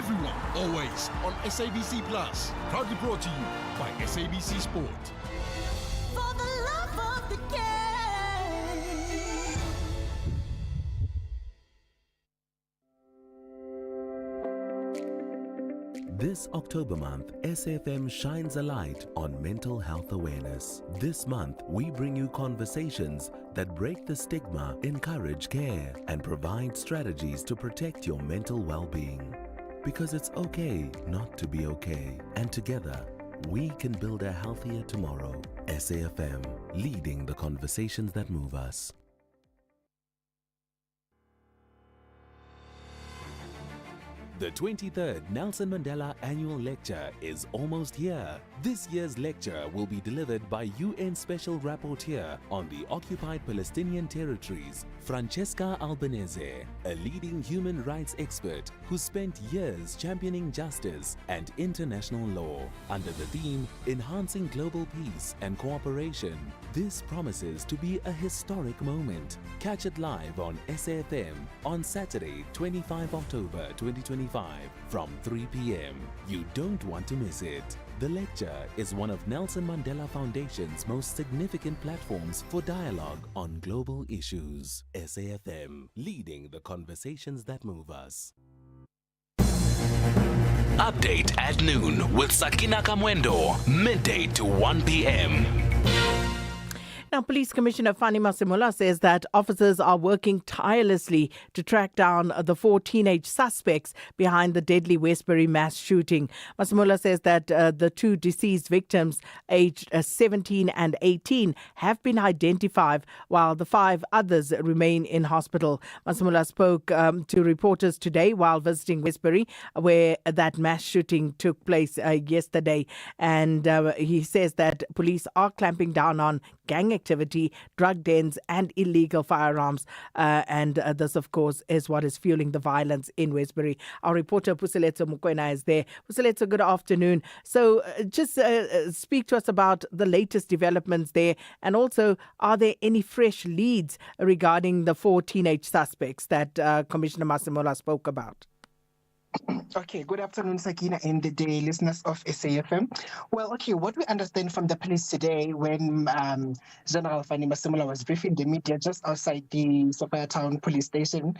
everyone, always on SABC Plus. Proudly brought to you by SABC Sport. For the love of the game. This October month, SFM shines a light on mental health awareness. This month, we bring you conversations that break the stigma, encourage care, and provide strategies to protect your mental well-being. Because it's okay not to be okay. And together, we can build a healthier tomorrow. SAFM, leading the conversations that move us. The 23rd Nelson Mandela Annual Lecture is almost here. This year's lecture will be delivered by UN Special Rapporteur on the occupied Palestinian territories, Francesca Albanese, a leading human rights expert who spent years championing justice and international law. Under the theme, Enhancing Global Peace and Cooperation, this promises to be a historic moment. Catch it live on SAFM on Saturday, 25 October 2025 from 3 p.m. You don't want to miss it. The lecture is one of Nelson Mandela Foundation's most significant platforms for dialogue on global issues. SAFM, leading the conversations that move us. Update at noon with Sakina Kamwendo, midday to 1 p.m. Now, Police Commissioner Fani Masimula says that officers are working tirelessly to track down the 4 teenage suspects behind the deadly Westbury mass shooting. Masimula says that the 2 deceased victims, aged 17 and 18, have been identified, while the 5 others remain in hospital. Masimula spoke to reporters today while visiting Westbury, where that mass shooting took place yesterday. And he says that police are clamping down on gang activity, drug dens and illegal firearms. And this, of course, is what is fueling the violence in Westbury. Our reporter Puseletso Mokoena is there. Puseletso, good afternoon. So just speak to us about the latest developments there, and also, are there any fresh leads regarding the 4 teenage suspects that Commissioner Masimula spoke about? Okay, good afternoon, Sakina, and the day listeners of SAFM. Well, okay, what we understand from the police today when General Fani Masimula was briefing the media just outside the Sophia Town police station,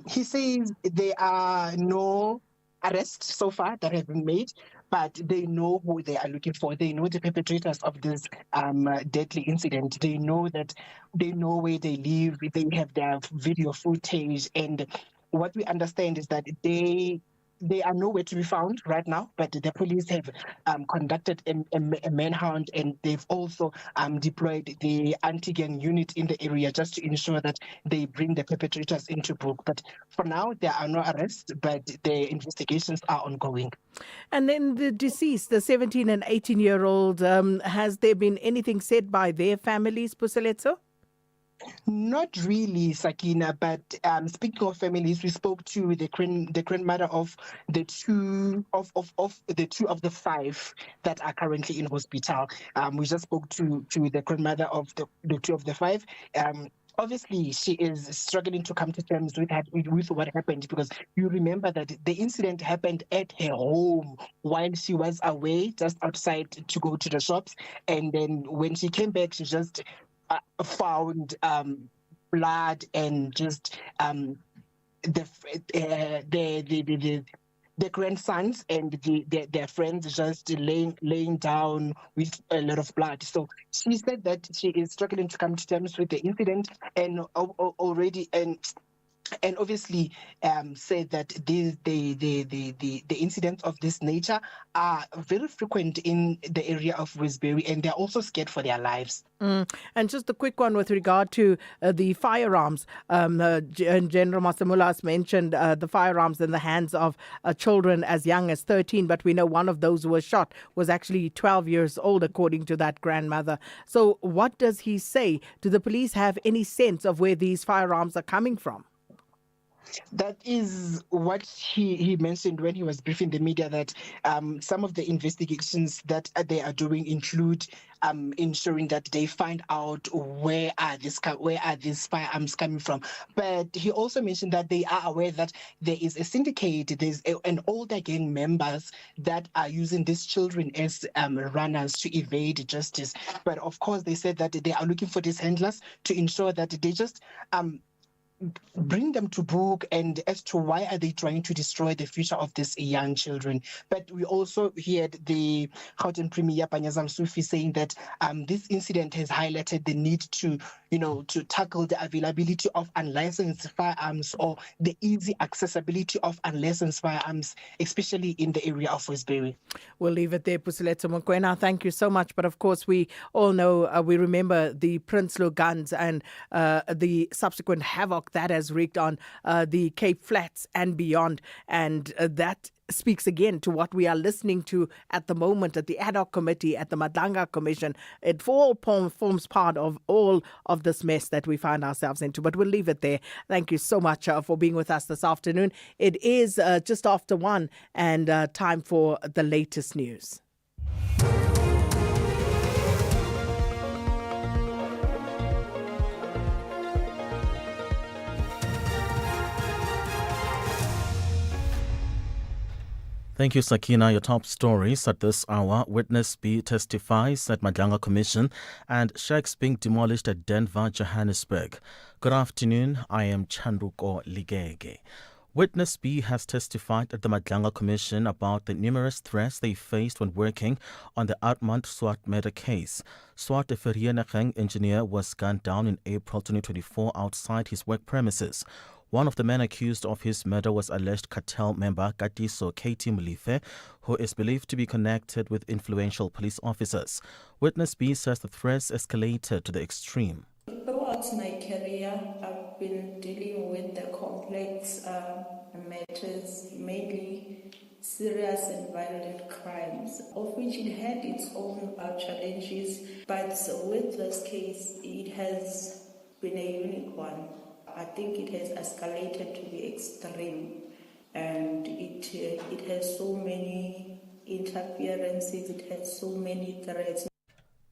he says there are no arrests so far that have been made, but they know who they are looking for. They know the perpetrators of this deadly incident. They know where they live. They have their video footage, and what we understand is that they are nowhere to be found right now, but the police have conducted a manhunt, and they've also deployed the anti-gang unit in the area just to ensure that they bring the perpetrators into book. But for now, there are no arrests, but the investigations are ongoing. And then the deceased, the 17 and 18-year-old, has there been anything said by their families, Puseletso? Not really, Sakina, but speaking of families, we spoke to the grandmother of the two of the 5 that are currently in hospital. We just spoke to the grandmother of the 2 of the 5. Obviously, she is struggling to come to terms with what happened, because you remember that the incident happened at her home while she was away, just outside to go to the shops. And then when she came back, she just found blood and just the grandsons and their friends just laying down with a lot of blood. So she said that she is struggling to come to terms with the incident, and already and obviously said that the incidents of this nature are very frequent in the area of Westbury, and they're also scared for their lives. And just a quick one with regard to the firearms. General Masimula has mentioned the firearms in the hands of children as young as 13, but we know one of those who was shot was actually 12 years old, according to that grandmother. So what does he say? Do the police have any sense of where these firearms are coming from? That is what he mentioned when he was briefing the media, that some of the investigations that they are doing include ensuring that they find out where are these firearms coming from. But he also mentioned that they are aware that there is a syndicate, an older gang members that are using these children as runners to evade justice. But of course, they said that they are looking for these handlers to ensure that they just bring them to book, and as to why are they trying to destroy the future of these young children. But we also heard the Gauteng Premier Panyazam Sufi saying that this incident has highlighted the need to, to tackle the availability of unlicensed firearms, or the easy accessibility of unlicensed firearms, especially in the area of Westbury. We'll leave it there, Pusiletso Mokoena. Thank you so much. But of course, we all know, we remember the Prinsloo guns and the subsequent havoc that has wreaked on the Cape Flats and beyond. And that speaks again to what we are listening to at the moment at the ad hoc committee, at the Madanga Commission. It forms part of all of this mess that we find ourselves into. But we'll leave it there. Thank you so much for being with us this afternoon. It is just after 1 and time for the latest news. Thank you, Sakina. Your top stories at this hour. Witness B testifies at Madanga Commission and shacks being demolished at Denver, Johannesburg. Good afternoon. I am Chanduko Ligege. Witness B has testified at the Madanga Commission about the numerous threats they faced when working on the Armand Swart murder case. Swart, a Vereeniging engineer, was gunned down in April 2024 outside his work premises. One of the men accused of his murder was alleged cartel member Katiso Katie Mulife, who is believed to be connected with influential police officers. Witness B says the threats escalated to the extreme. Throughout my career, I've been dealing with the complex matters, mainly serious and violent crimes, of which it had its own challenges. But with this case, it has been a unique one. I think it has escalated to the extreme, and it has so many interferences, it has so many threats.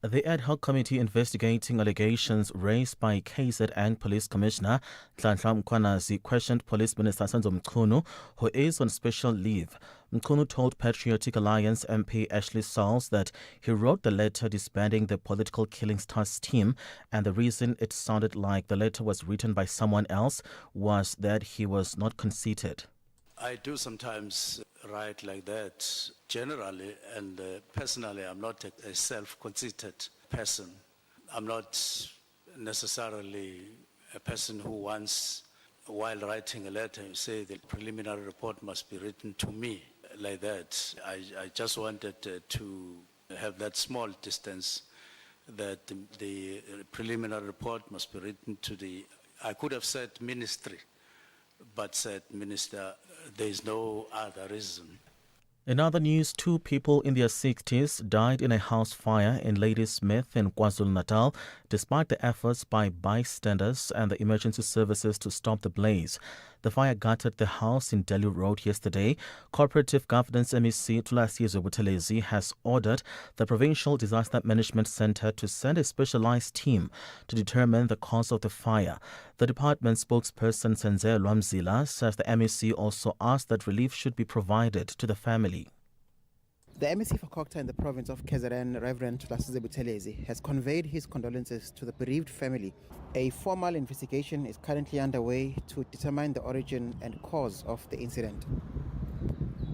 The ad hoc committee investigating allegations raised by KZN Police Commissioner Nhlanhla Mkhwanazi questioned Police Minister Senzo Mchunu, who is on special leave. Mchunu told Patriotic Alliance MP Ashley Sauls that he wrote the letter disbanding the Political Killings Task Team, and the reason it sounded like the letter was written by someone else was that he was not conceited. I do sometimes write like that generally, and personally I'm not a self-conceited person. I'm not necessarily a person who wants, while writing a letter, you say the preliminary report must be written to me like that. I just wanted to have that small distance, that the preliminary report must be written to I could have said ministry, but said minister. There is no other reason. In other news, 2 people in their 60s died in a house fire in Ladysmith in KwaZulu-Natal, despite the efforts by bystanders and the emergency services to stop the blaze. The fire gutted the house in Delhi Road yesterday. Cooperative Governance MEC Thulasizwe Buthelezi has ordered the Provincial Disaster Management Centre to send a specialized team to determine the cause of the fire. The department spokesperson Senzelwa Mzila says the MEC also asked that relief should be provided to the family. The MEC for Kokta in the province of KZN, Reverend Thulasizwe Buthelezi, has conveyed his condolences to the bereaved family. A formal investigation is currently underway to determine the origin and cause of the incident.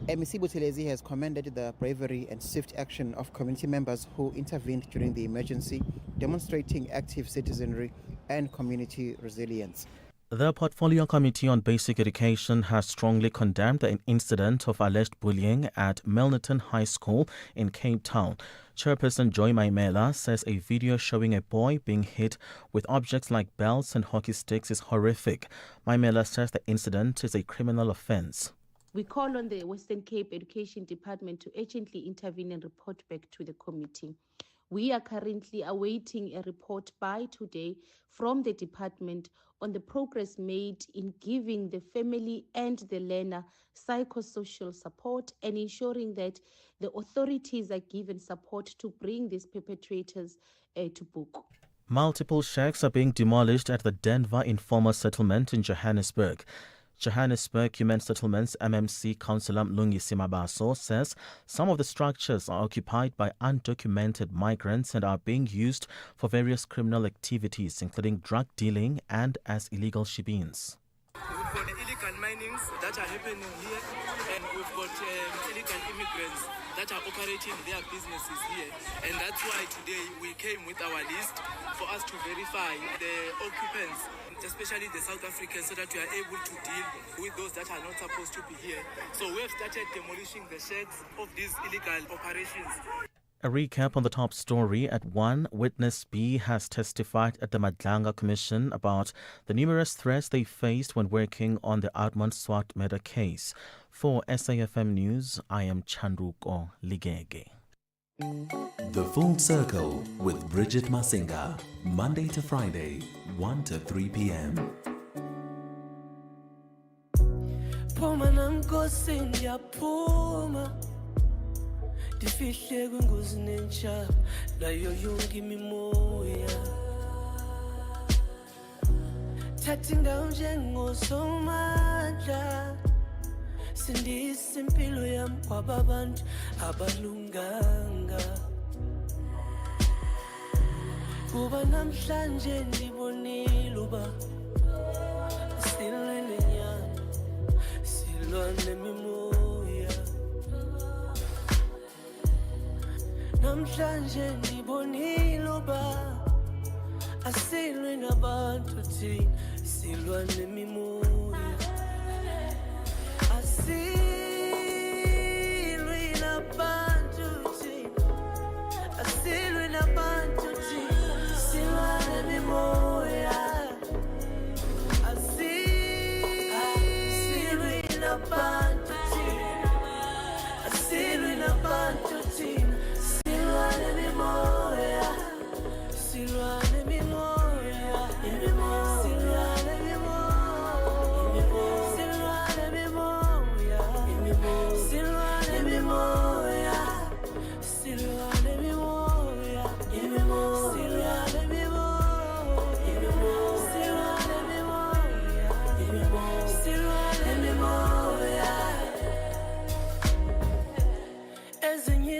MEC Buthelezi has commended the bravery and swift action of community members who intervened during the emergency, demonstrating active citizenry and community resilience. The Portfolio Committee on Basic Education has strongly condemned the incident of alleged bullying at Milnerton High School in Cape Town. Chairperson Joy Maimela says a video showing a boy being hit with objects like belts and hockey sticks is horrific. Maimela says the incident is a criminal offence. We call on the Western Cape Education Department to urgently intervene and report back to the committee. We are currently awaiting a report by today from the department on the progress made in giving the family and the learner psychosocial support and ensuring that the authorities are given support to bring these perpetrators to book. Multiple shacks are being demolished at the Denver Informal Settlement in Johannesburg. Johannesburg Human Settlements MMC Councillor Mlungisi Mabaso says some of the structures are occupied by undocumented migrants and are being used for various criminal activities, including drug dealing and as illegal shebeens. We've got illegal minings that are happening here, and we've got illegal immigrants that are operating their businesses here. And that's why today we came with our list for us to verify the occupants, especially the South Africans, so that we are able to deal with those that are not supposed to be here. So we have started demolishing the sheds of these illegal operations. A recap on the top story at 1. Witness B has testified at the Madlanga Commission about the numerous threats they faced when working on the Outmont SWAT murder case. For SAFM News, I am Chandruko Ligege. The Full Circle with Bridget Masinga, Monday to Friday, 1 to 3 p.m. Phuma nankosi ndiyaphuma ndifihle kwingozi nentsha nayo yonke imimoya thatha indawo njengosomandla sindisa impilo yami kwababantu abalunganga kuba namhlanje ndibonile uba silwe nenyama silwa nemimoya namhlanje ndibonile uba asilwe nabantu thina silwa nemimoya asilwe nabantu thina asilwe nabantu thina silwa nemimoya asilwe nabantu thina asilwe nabantu thina silwa nemimoya silwa nemimoya silwa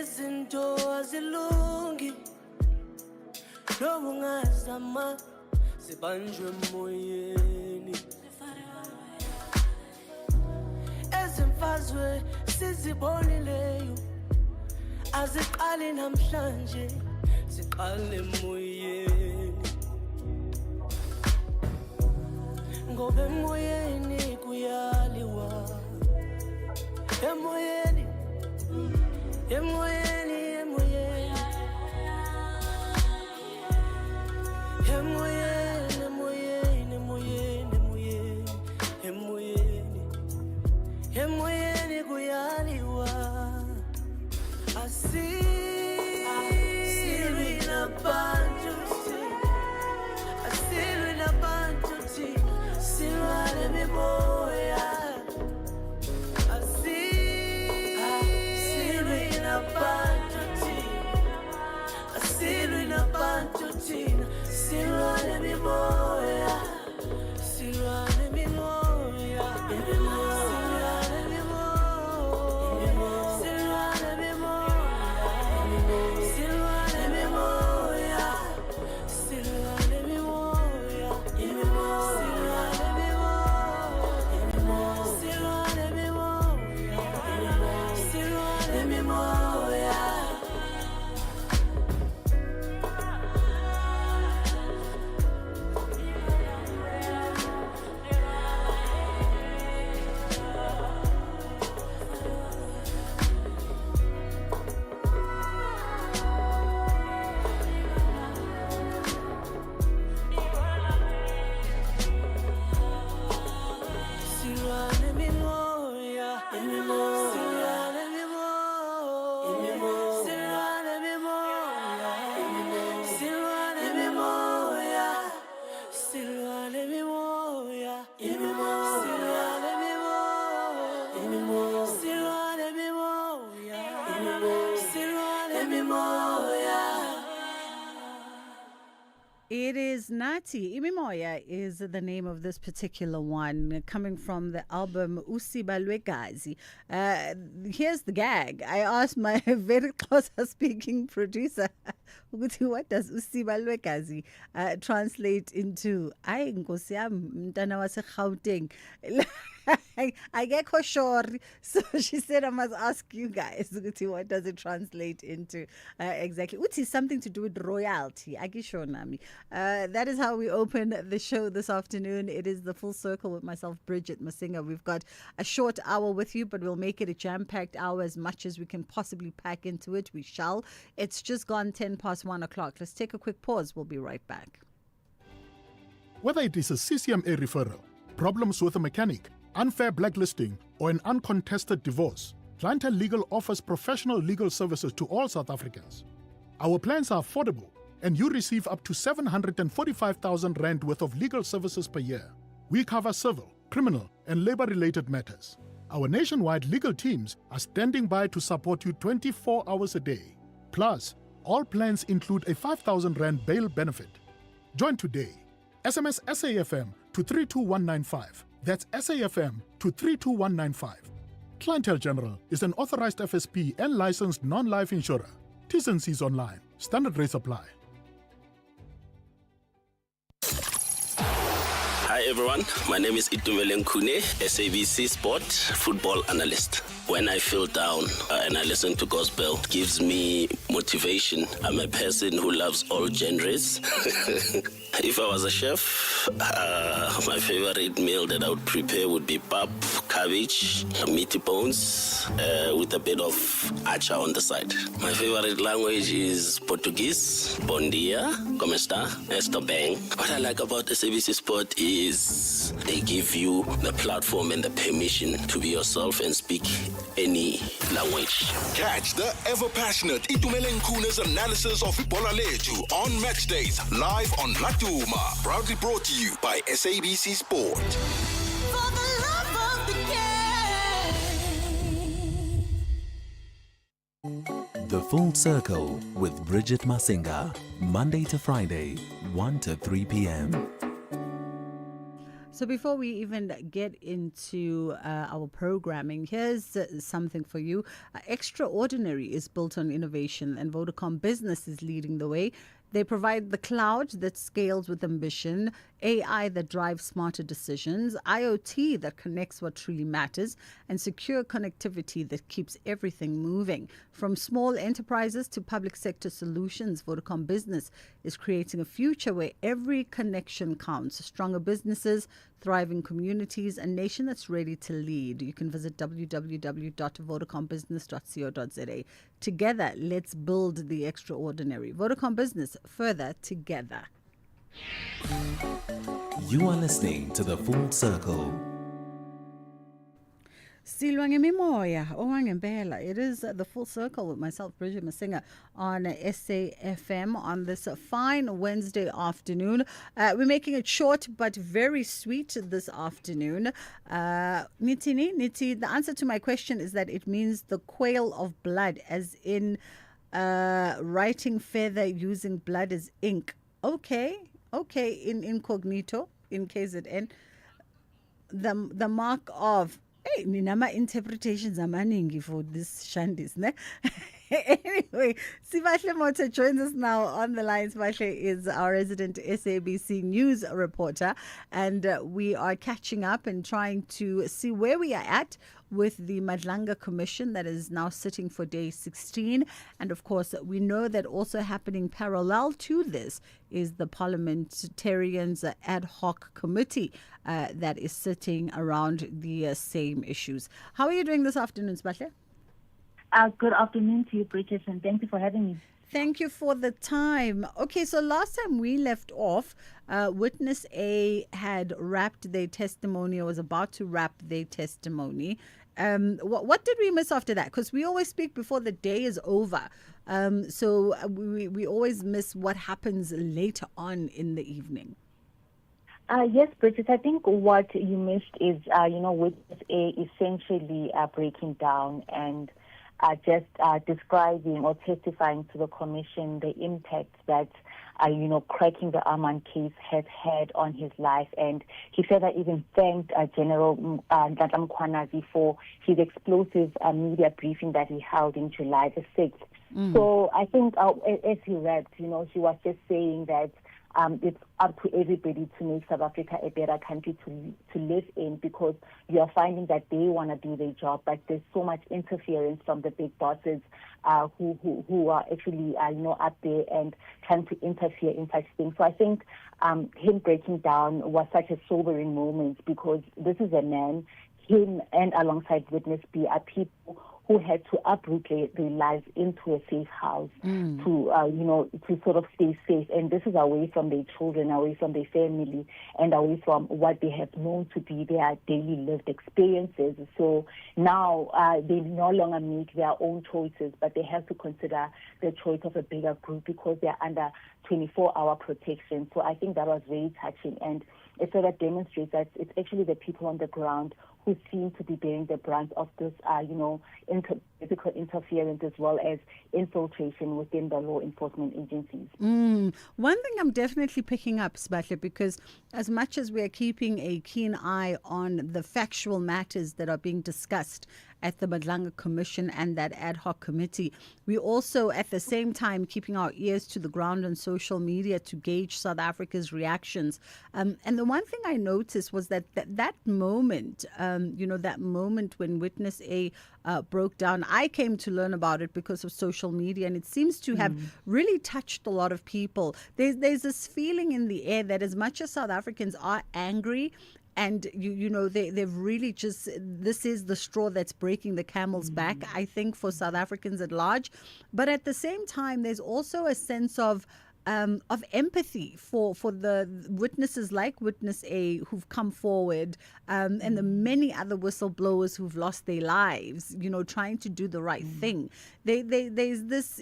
izinto azilungi nobungazama zibanjwe emoyeni ezimfazwe sizibonileyo aziqali namhlanje ziqale emoyeni ngoba emoyeni kuyaliwa emoyeni emoyeni emoyeni emoyeni emoyeni emoyeni emoyeni emoyeni kuyaliwa asilwi nabantu asilwi nabantu silwa nemimoya asilwi nabantu thina silwa nemimoya silwa nemimoya silwa nemimoya silwa nemimoya silwa nemimoya silwa nemimoya silwa nemimoya It is Nati. Imimoya is the name of this particular one, coming from the album Usiba Lwegazi. Here's the gag. I asked my very close speaking producer, what does Usiba Lwegazi translate into? Ay, Nkosi yami, mntana wase Gauteng. I get sure. So she said, I must ask you guys, what does it translate into exactly? Uti is something to do with royalty. Nami. That is how we open the show this afternoon. It is the Full Circle with myself, Bridget Masinga. We've got a short hour with you, but we'll make it a jam-packed hour as much as we can possibly pack into it. We shall. It's just gone 10 past 1 o'clock. Let's take a quick pause. We'll be right back. Whether it is a CCMA referral, problems with a mechanic, unfair blacklisting, or an uncontested divorce, Clientele Legal offers professional legal services to all South Africans. Our plans are affordable, and you receive up to 745,000 rand worth of legal services per year. We cover civil, criminal, and labor-related matters. Our nationwide legal teams are standing by to support you 24 hours a day. Plus, all plans include a 5,000 rand bail benefit. Join today. SMS SAFM to 32195. That's SAFM to 32195. Clientele General is an authorized FSP and licensed non-life insurer. T's and C's online. Standard rates apply. Hi everyone, my name is Itumele Nkune, SABC Sport football analyst. When I feel down and I listen to gospel, it gives me motivation. I'm a person who loves all genres. If I was a chef, my favorite meal that I would prepare would be pap, cabbage, meaty bones, with a bit of acha on the side. My favorite language is Portuguese. Bom dia, como está? Estou bem. What I like about SABC Sport is they give you the platform and the permission to be yourself and speak any language. Catch the ever-passionate Itumele Nkune's analysis of Bola Leju on match days, live on Latuma. Proudly brought to you by SABC Sport. For the love of the game. The Full Circle with Bridget Masinga, Monday to Friday, 1 to 3 p.m. So before we even get into our programming, here's something for you. Extraordinary is built on innovation, and Vodacom Business is leading the way. They provide the cloud that scales with ambition, AI that drives smarter decisions, IoT that connects what truly matters, and secure connectivity that keeps everything moving. From small enterprises to public sector solutions, Vodacom Business is creating a future where every connection counts. Stronger businesses, thriving communities, a nation that's ready to lead. You can visit www.vodacombusiness.co.za. Together, let's build the extraordinary. Vodacom Business, further together. You are listening to The Full Circle. Silwa ngemimoya owangempela. It is the Full Circle with myself, Bridget Masinga, on SAFM on this fine Wednesday afternoon. We're making it short but very sweet this afternoon. Niti, the answer to my question is that it means the quail of blood, as in writing feather using blood as ink. Okay, in incognito, in KZN. The mark of... Hey, ninama interpretations amaningi for this shandis, ne? Anyway, Sibahle Mota joins us now on the line. Sibahle is our resident SABC News reporter, and we are catching up and trying to see where we are at with the Madlanga Commission that is now sitting for day 16. And of course, we know that also happening parallel to this is the Parliamentarians' ad hoc committee that is sitting around the same issues. How are you doing this afternoon, Sibahle? Good afternoon to you, Bridget, and thank you for having me. Thank you for the time. Okay, so last time we left off, Witness A had wrapped their testimony or was about to wrap their testimony. What did we miss after that? Because we always speak before the day is over. So we always miss what happens later on in the evening. Yes, Bridget, I think what you missed is, Witness A essentially breaking down and just describing or testifying to the commission the impact that cracking the Armand case has had on his life. And he further even thanked General Ndlam Kwanazi for his explosive media briefing that he held in July the 6th. So I think as he wrapped, he was just saying that it's up to everybody to make South Africa a better country to live in, because you are finding that they want to do their job, but there's so much interference from the big bosses who are actually up there and trying to interfere in such things. So I think him breaking down was such a sobering moment, because this is a man, him and alongside Witness B are people who had to uproot their lives into a safe house to sort of stay safe. And this is away from their children, away from their family, and away from what they have known to be their daily lived experiences. So now they no longer make their own choices, but they have to consider the choice of a bigger group because they're under 24-hour protection. So I think that was very touching, and it sort of demonstrates that it's actually the people on the ground who seem to be bearing the brunt of this, political interference as well as infiltration within the law enforcement agencies. One thing I'm definitely picking up, Sibahle, because as much as we're keeping a keen eye on the factual matters that are being discussed at the Madlanga Commission and that ad hoc committee, we also at the same time keeping our ears to the ground on social media to gauge South Africa's reactions. And the one thing I noticed was that moment, that moment when Witness A broke down, I came to learn about it because of social media, and it seems to have really touched a lot of people. There's this feeling in the air that as much as South Africans are angry, and they've really just, this is the straw that's breaking the camel's back, I think, for South Africans at large. But at the same time, there's also a sense of empathy for the witnesses like Witness A who've come forward, and the many other whistleblowers who've lost their lives, trying to do the right thing. There's this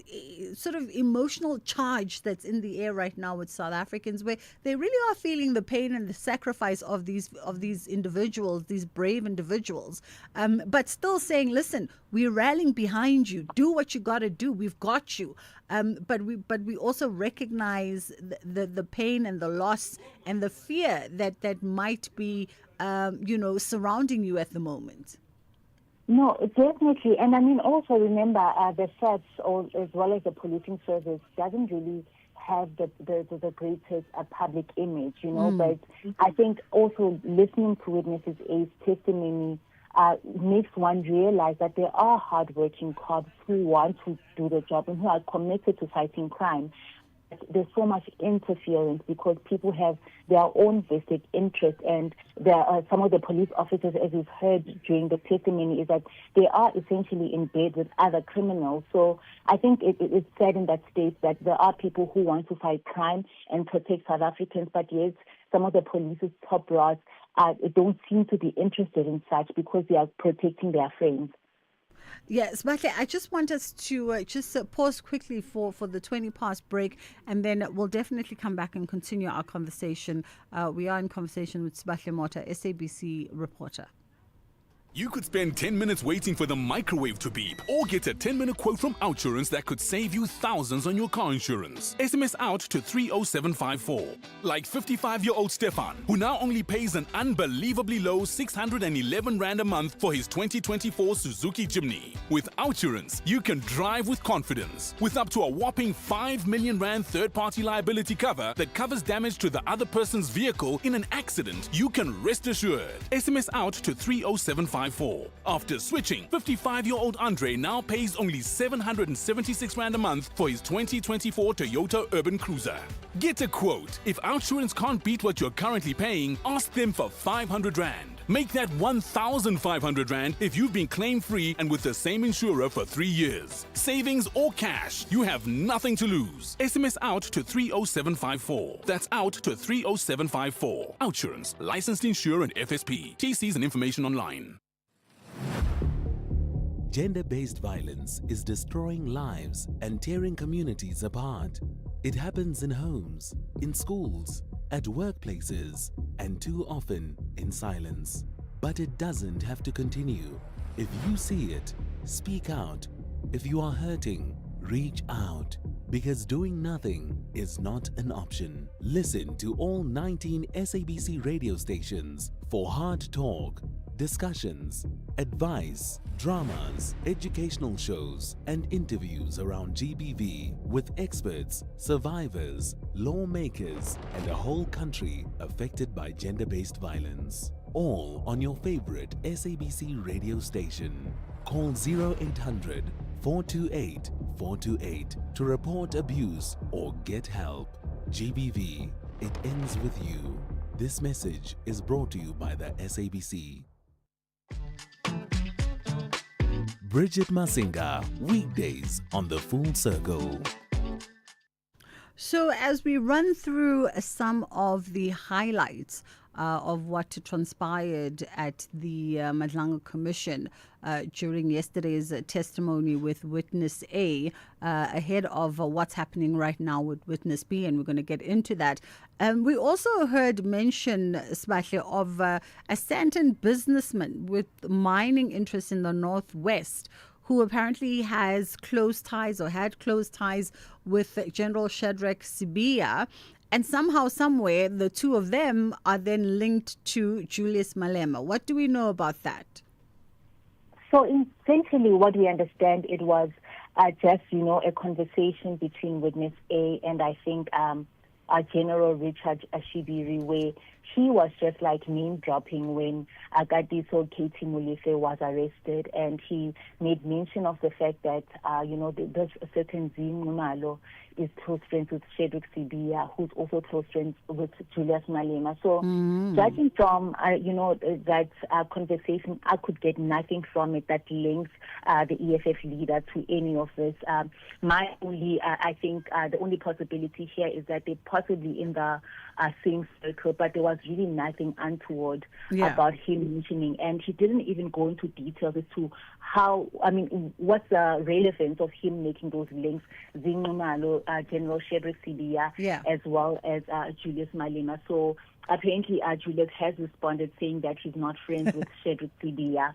sort of emotional charge that's in the air right now with South Africans, where they really are feeling the pain and the sacrifice of these individuals, these brave individuals, but still saying, listen, we're rallying behind you. Do what you got to do. We've got you. But we also recognize the pain and the loss and the fear that might be surrounding you at the moment. No, definitely. And I mean, also remember the SATS, as well as the policing service, doesn't really have the greatest public image, but I think also listening to Witnesses A's testimony makes one realize that there are hardworking cops who want to do the job and who are committed to fighting crime. There's so much interference because people have their own vested interest, and there are some of the police officers, as we've heard during the testimony, is that they are essentially in bed with other criminals. So I think it's said in that state that there are people who want to fight crime and protect South Africans, but yet some of the police's top brass don't seem to be interested in such because they are protecting their friends. Yes, Sibahle, I just want us to pause quickly for the 20 past break, and then we'll definitely come back and continue our conversation. We are in conversation with Sibahle Mota, SABC reporter. You could spend 10 minutes waiting for the microwave to beep, or get a 10-minute quote from Outsurance that could save you thousands on your car insurance. SMS out to 30754. Like 55-year-old Stefan, who now only pays an unbelievably low 611 Rand a month for his 2024 Suzuki Jimny. With Outsurance, you can drive with confidence. With up to a whopping 5 million Rand third-party liability cover that covers damage to the other person's vehicle in an accident, you can rest assured. SMS out to 30754. After switching, 55-year-old Andre now pays only 776 Rand a month for his 2024 Toyota Urban Cruiser. Get a quote. If Outsurance can't beat what you're currently paying, ask them for 500 Rand. Make that 1,500 Rand if you've been claim-free and with the same insurer for 3 years. Savings or cash, you have nothing to lose. SMS out to 30754. That's out to 30754. Outsurance, licensed insurer and FSP. TCs and information online. Gender-based violence is destroying lives and tearing communities apart. It happens in homes, in schools, at workplaces, and too often in silence. But it doesn't have to continue. If you see it, speak out, If you are hurting, reach out, because doing nothing is not an option. Listen to all 19 SABC radio stations for hard talk, discussions, advice, dramas, educational shows, and interviews around GBV with experts, survivors, lawmakers, and a whole country affected by gender-based violence. All on your favorite SABC radio station. Call 0800 428 428 to report abuse or get help. GBV, it ends with you. This message is brought to you by the SABC. Bridget Masinga, weekdays on The Full Circle. So, as we run through some of the highlights of what transpired at the Madlanga Commission during yesterday's testimony with Witness A, ahead of what's happening right now with Witness B, and we're going to get into that. We also heard mention, Sbahle, of a Sandton businessman with mining interests in the Northwest, who apparently has close ties or had close ties with General Shadrack Sibiya. And somehow, somewhere, the two of them are then linked to Julius Malema. What do we know about that? So essentially what we understand, it was just, a conversation between Witness A and I think General Richard Ashibiri, where he was just like name dropping when Agadiso Katie Molefe was arrested, and he made mention of the fact that, there's a certain Zimumalo is close friends with Shadrack Sibiya, who's also close friends with Julius Malema. So judging from, that conversation, I could get nothing from it that links the EFF leader to any of this. I think the only possibility here is that they're possibly in the same circle, but there was really nothing untoward about him mentioning, and he didn't even go into details as to what's the relevance of him making those links, Zingumalo, General Shadrack Sibiya, as well as Julius Malema. So apparently Julius has responded saying that he's not friends with Shadrack Sibiya.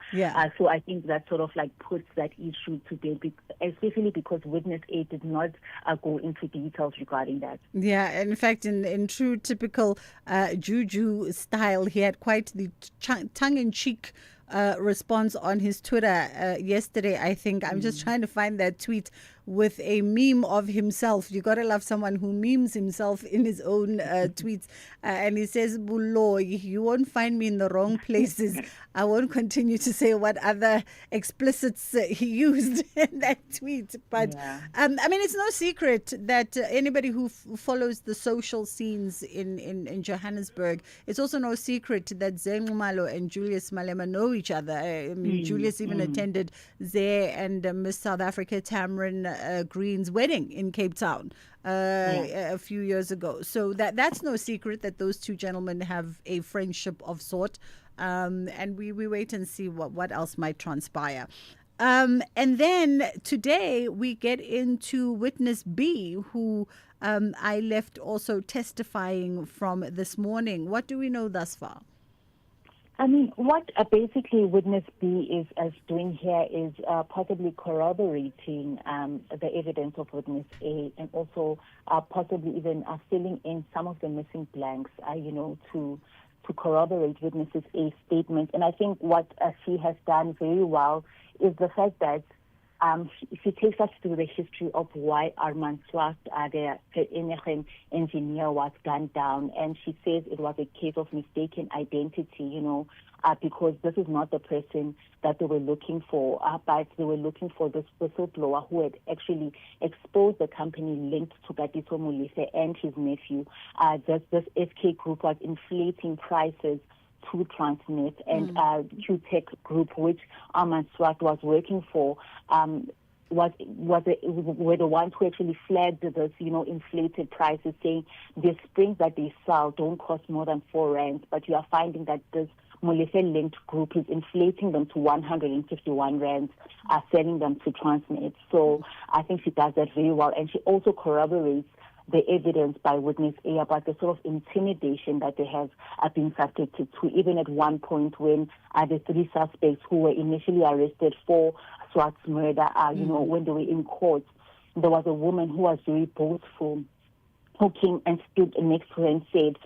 So I think that sort of like puts that issue to bed, especially because Witness A did not go into details regarding that. Yeah, in fact, in true typical Juju style, he had quite the tongue-in-cheek response on his Twitter yesterday, I think. I'm just trying to find that tweet with a meme of himself. You gotta love someone who memes himself in his own tweets. And he says, Buloy, you won't find me in the wrong places. I won't continue to say what other explicits he used in that tweet. But it's no secret that anybody who follows the social scenes in Johannesburg, it's also no secret that Zengumalo and Julius Malema know each other. I mean, Julius even attended Zay and Miss South Africa Tamron Green's wedding in Cape Town a few years ago. So that's no secret that those two gentlemen have a friendship of sort. And we wait and see what else might transpire. And then today we get into Witness B, who I left also testifying from this morning. What do we know thus far? What basically Witness B is doing here is possibly corroborating the evidence of Witness A, and also possibly even filling in some of the missing blanks, to corroborate Witness A's statement. And I think what she has done very well is the fact that she takes us through the history of why Armand Swart, the Enegem engineer, was gunned down. And she says it was a case of mistaken identity, because this is not the person that they were looking for, but they were looking for this whistleblower who had actually exposed the company linked to Gatiso Molefe and his nephew. This FK group was inflating prices to Transnet, and QTech Group, which Armand Swart was working for, were the ones who actually flagged this, inflated prices, saying the springs that they sell don't cost more than 4 rands, but you are finding that this Molefe-linked group is inflating them to 151 rands, selling them to Transnet. So I think she does that very well, and she also corroborates the evidence by witness A about the sort of intimidation that they have been subjected to. Even at one point when the 3 suspects who were initially arrested for Swart's murder, when they were in court, there was a woman who was very boastful, who came and stood next to her and said,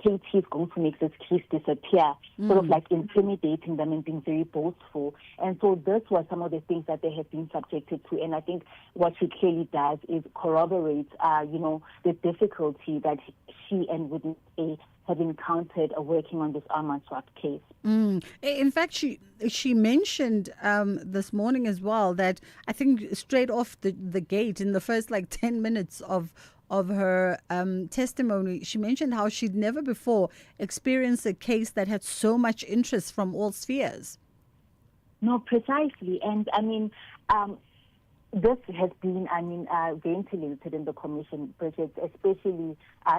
Katie is going to make this case disappear, sort of like intimidating them and being very boastful. And so this was some of the things that they have been subjected to. And I think what she clearly does is corroborate, the difficulty that she and witness A have encountered working on this Armand Swart case. In fact, she mentioned this morning as well that I think straight off the gate in the first 10 minutes of her testimony, she mentioned how she'd never before experienced a case that had so much interest from all spheres. No, precisely. And I mean, this has been, ventilated in the commission, Bridget, especially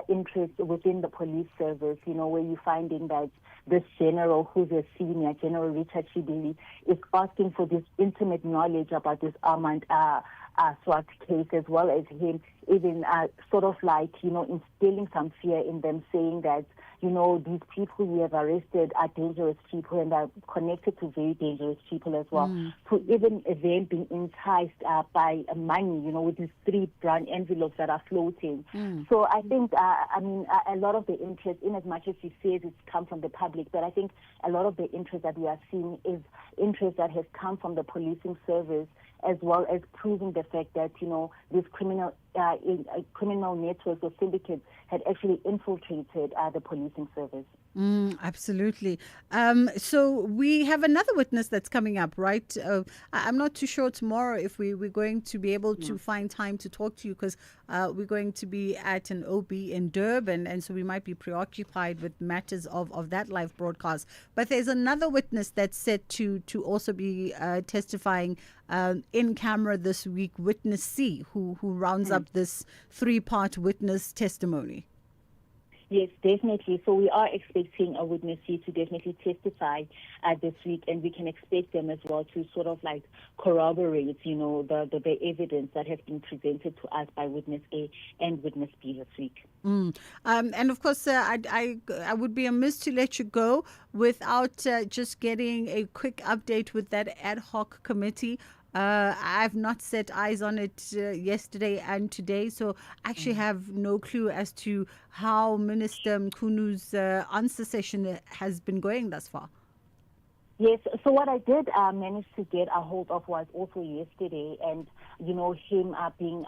interest within the police service, where you're finding that this general, who's a senior, General Richard Shibili, is asking for this intimate knowledge about this Armand Swart case, as well as him even instilling some fear in them, saying that, these people we have arrested are dangerous people and are connected to very dangerous people as well. So even them being enticed by money, with these 3 brown envelopes that are floating. So I think, a lot of the interest, in as much as she says it's come from the public, but I think a lot of the interest that we are seeing is interest that has come from the policing service, as well as proving the fact that, these criminal networks or syndicates had actually infiltrated the policing service. Absolutely. So we have another witness that's coming up, right? I'm not too sure tomorrow if we're going to be able to find time to talk to you, because we're going to be at an OB in Durban, and so we might be preoccupied with matters of that live broadcast. But there's another witness that's set to also be testifying in camera this week, Witness C, who rounds up this 3-part witness testimony. Yes, definitely. So we are expecting a witness here to definitely testify this week, and we can expect them as well to sort of corroborate, the evidence that has been presented to us by witness A and witness B this week. And of course, I would be amiss to let you go without just getting a quick update with that ad hoc committee. I've not set eyes on it yesterday and today, so I actually have no clue as to how Minister Mkunu's answer session has been going thus far. Yes, so what I did manage to get a hold of was also yesterday, and, him being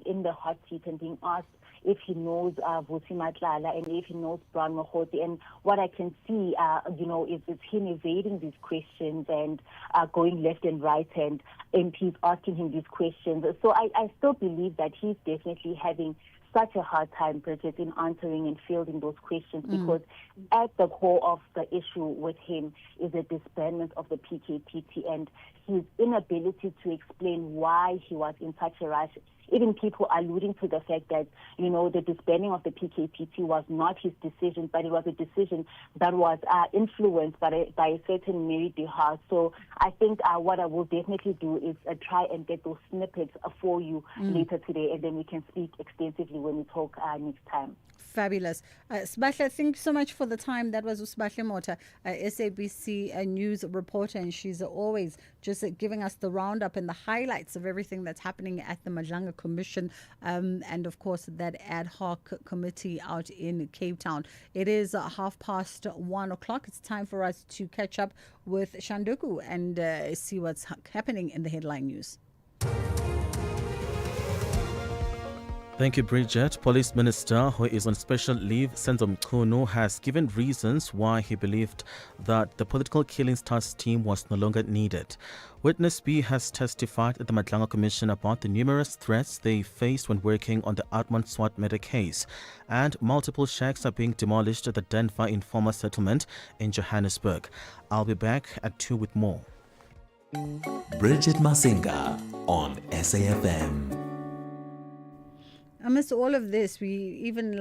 in the hot seat and being asked if he knows Vusi Matlala and if he knows Brown Mokhoti. And what I can see, is him evading these questions and going left and right, and MPs asking him these questions. So I still believe that he's definitely having such a hard time, Bridget, in answering and fielding those questions, because at the core of the issue with him is the disbandment of the PKPT and his inability to explain why he was in such a rush. Even people alluding to the fact that, the disbanding of the PKPT was not his decision, but it was a decision that was influenced by a certain Mary DeHaas. So I think what I will definitely do is try and get those snippets for you later today, and then we can speak extensively when we talk next time. Fabulous. Sbahle, thank you so much for the time. That was Sbahle Mota, SABC news reporter, and she's always just giving us the roundup and the highlights of everything that's happening at the Majanga Commission, and of course that ad hoc committee out in Cape Town. It is 1:30. It's time for us to catch up with Shanduku and see what's happening in the headline news. Thank you, Bridget. Police Minister, who is on special leave, Senzo Mchunu, has given reasons why he believed that the political killings task team was no longer needed. Witness B has testified at the Madlanga Commission about the numerous threats they faced when working on the Armand Swart murder case, and multiple shacks are being demolished at the Denver informal settlement in Johannesburg. I'll be back at 2 with more. Bridget Masinga on SAFM. Amidst all of this, we even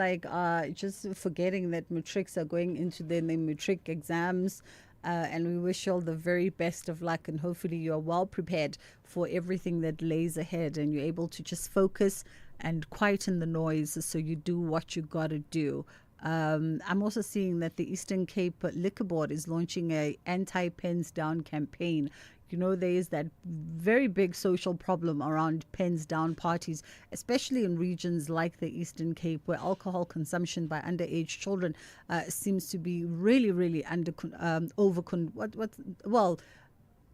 just forgetting that matrics are going into their matric exams. And we wish you all the very best of luck, and hopefully you're well prepared for everything that lays ahead, and you're able to just focus and quieten the noise so you do what you got to do. I'm also seeing that the Eastern Cape Liquor Board is launching a anti-pens down campaign. You know, there is that very big social problem around pens down parties, especially in regions like the Eastern Cape, where alcohol consumption by underage children seems to be really, really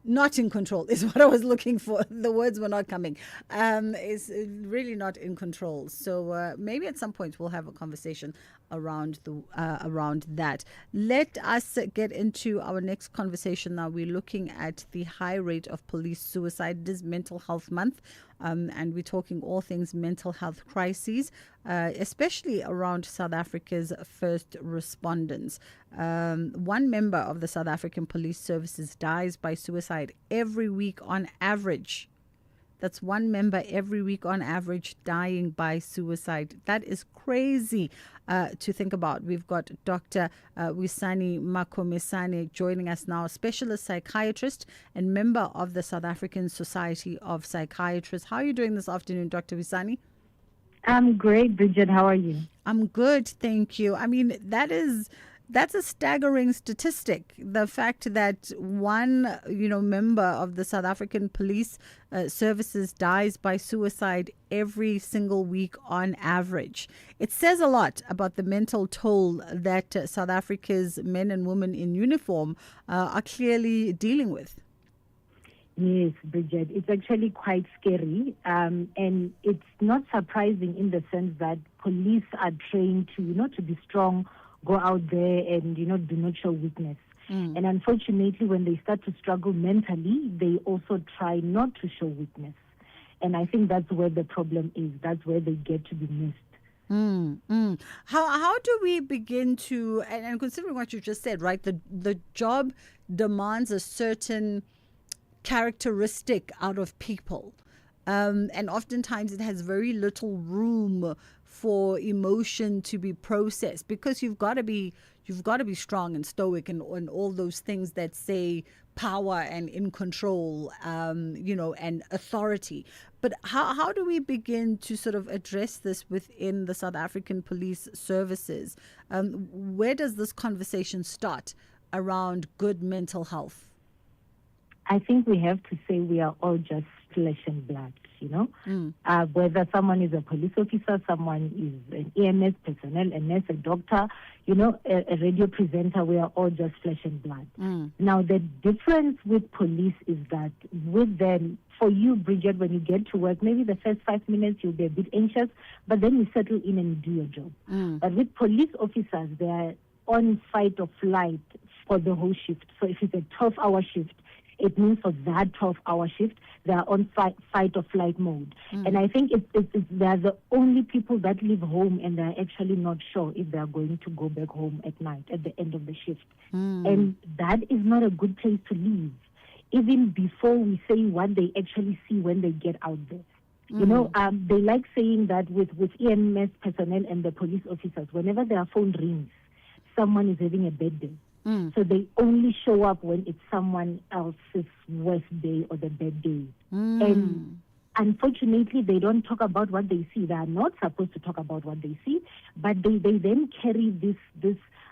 not in control is what I was looking for. The words were not coming. Is really not in control. So maybe at some point we'll have a conversation around that. Let us get into our next conversation now. We're looking at the high rate of police suicide. It is Mental Health Month. And we're talking all things mental health crises, especially around South Africa's first responders. One member of the South African Police Services dies by suicide every week on average. That's one member every week on average dying by suicide. That is crazy to think about. We've got Dr. Wisani Makomesane joining us now, a specialist psychiatrist and member of the South African Society of Psychiatrists. How are you doing this afternoon, Dr. Wisani? I'm great, Bridget. How are you? I'm good, thank you. I mean, that's a staggering statistic. The fact that one, member of the South African Police Services dies by suicide every single week on average. It says a lot about the mental toll that South Africa's men and women in uniform are clearly dealing with. Yes, Bridget, it's actually quite scary, and it's not surprising in the sense that police are trained to be strong, go out there and, do not show weakness. And unfortunately, when they start to struggle mentally, they also try not to show weakness. And I think that's where the problem is. That's where they get to be missed. How do we begin to, and considering what you just said, right, the job demands a certain characteristic out of people. And oftentimes it has very little room for emotion to be processed, because you've got to be strong and stoic and all those things that say power and in control, and authority. But how do we begin to sort of address this within the South African Police Services? Where does this conversation start around good mental health? I think we have to say we are all just flesh and blood, whether someone is a police officer, someone is an EMS personnel, a nurse, a doctor, a radio presenter, we are all just flesh and blood. Now, the difference with police is that with them, for you, Bridget, when you get to work, maybe the first 5 minutes you'll be a bit anxious, but then you settle in and you do your job. But with police officers, they're on fight or flight for the whole shift. So if it's a 12-hour shift, it means for that 12-hour shift, they are on fight or flight mode. And I think they're the only people that leave home and they're actually not sure if they're going to go back home at night at the end of the shift. And that is not a good place to leave, even before we say what they actually see when they get out there. They like saying that with EMS personnel and the police officers, whenever their phone rings, someone is having a bad day. So they only show up when it's someone else's worst day or the bad day. And unfortunately, they don't talk about what they see. They are not supposed to talk about what they see, but they then carry this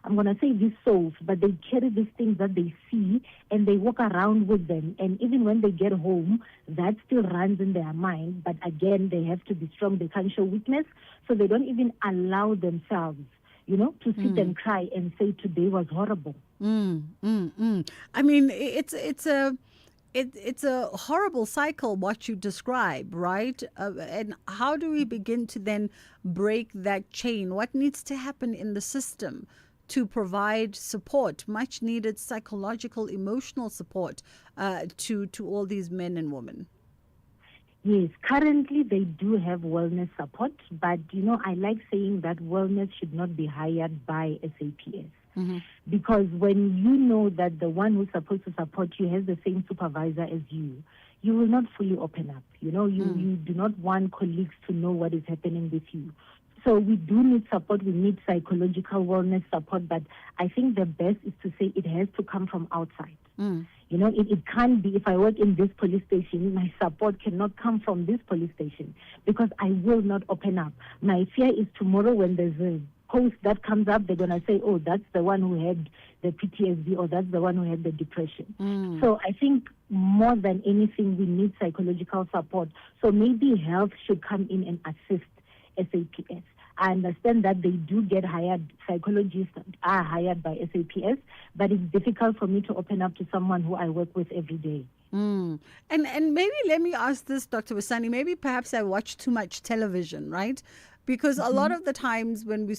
I'm going to say these souls, but they carry these things that they see and they walk around with them. And even when they get home, that still runs in their mind. But again, they have to be strong. They can't show weakness. So they don't even allow themselves to sit and cry and say today was horrible. I mean, it's a horrible cycle what you describe, right? And how do we begin to then break that chain? What needs to happen in the system to provide support, much needed psychological, emotional support to all these men and women? Yes, currently they do have wellness support, but I like saying that wellness should not be hired by SAPS. Because when you know that the one who's supposed to support you has the same supervisor as you will not fully open up. You do not want colleagues to know what is happening with you. So we do need support. We need psychological wellness support. But I think the best is to say it has to come from outside. You know, it can't be, if I work in this police station, my support cannot come from this police station because I will not open up. My fear is tomorrow when there's a post that comes up, they're going to say, oh, that's the one who had the PTSD or that's the one who had the depression. So I think more than anything, we need psychological support. So maybe health should come in and assist SAPS. I understand that they do get hired, psychologists are hired by SAPS, but it's difficult for me to open up to someone who I work with every day. And maybe let me ask this, Dr. Wasani, maybe perhaps I watch too much television, right? Because a lot of the times when we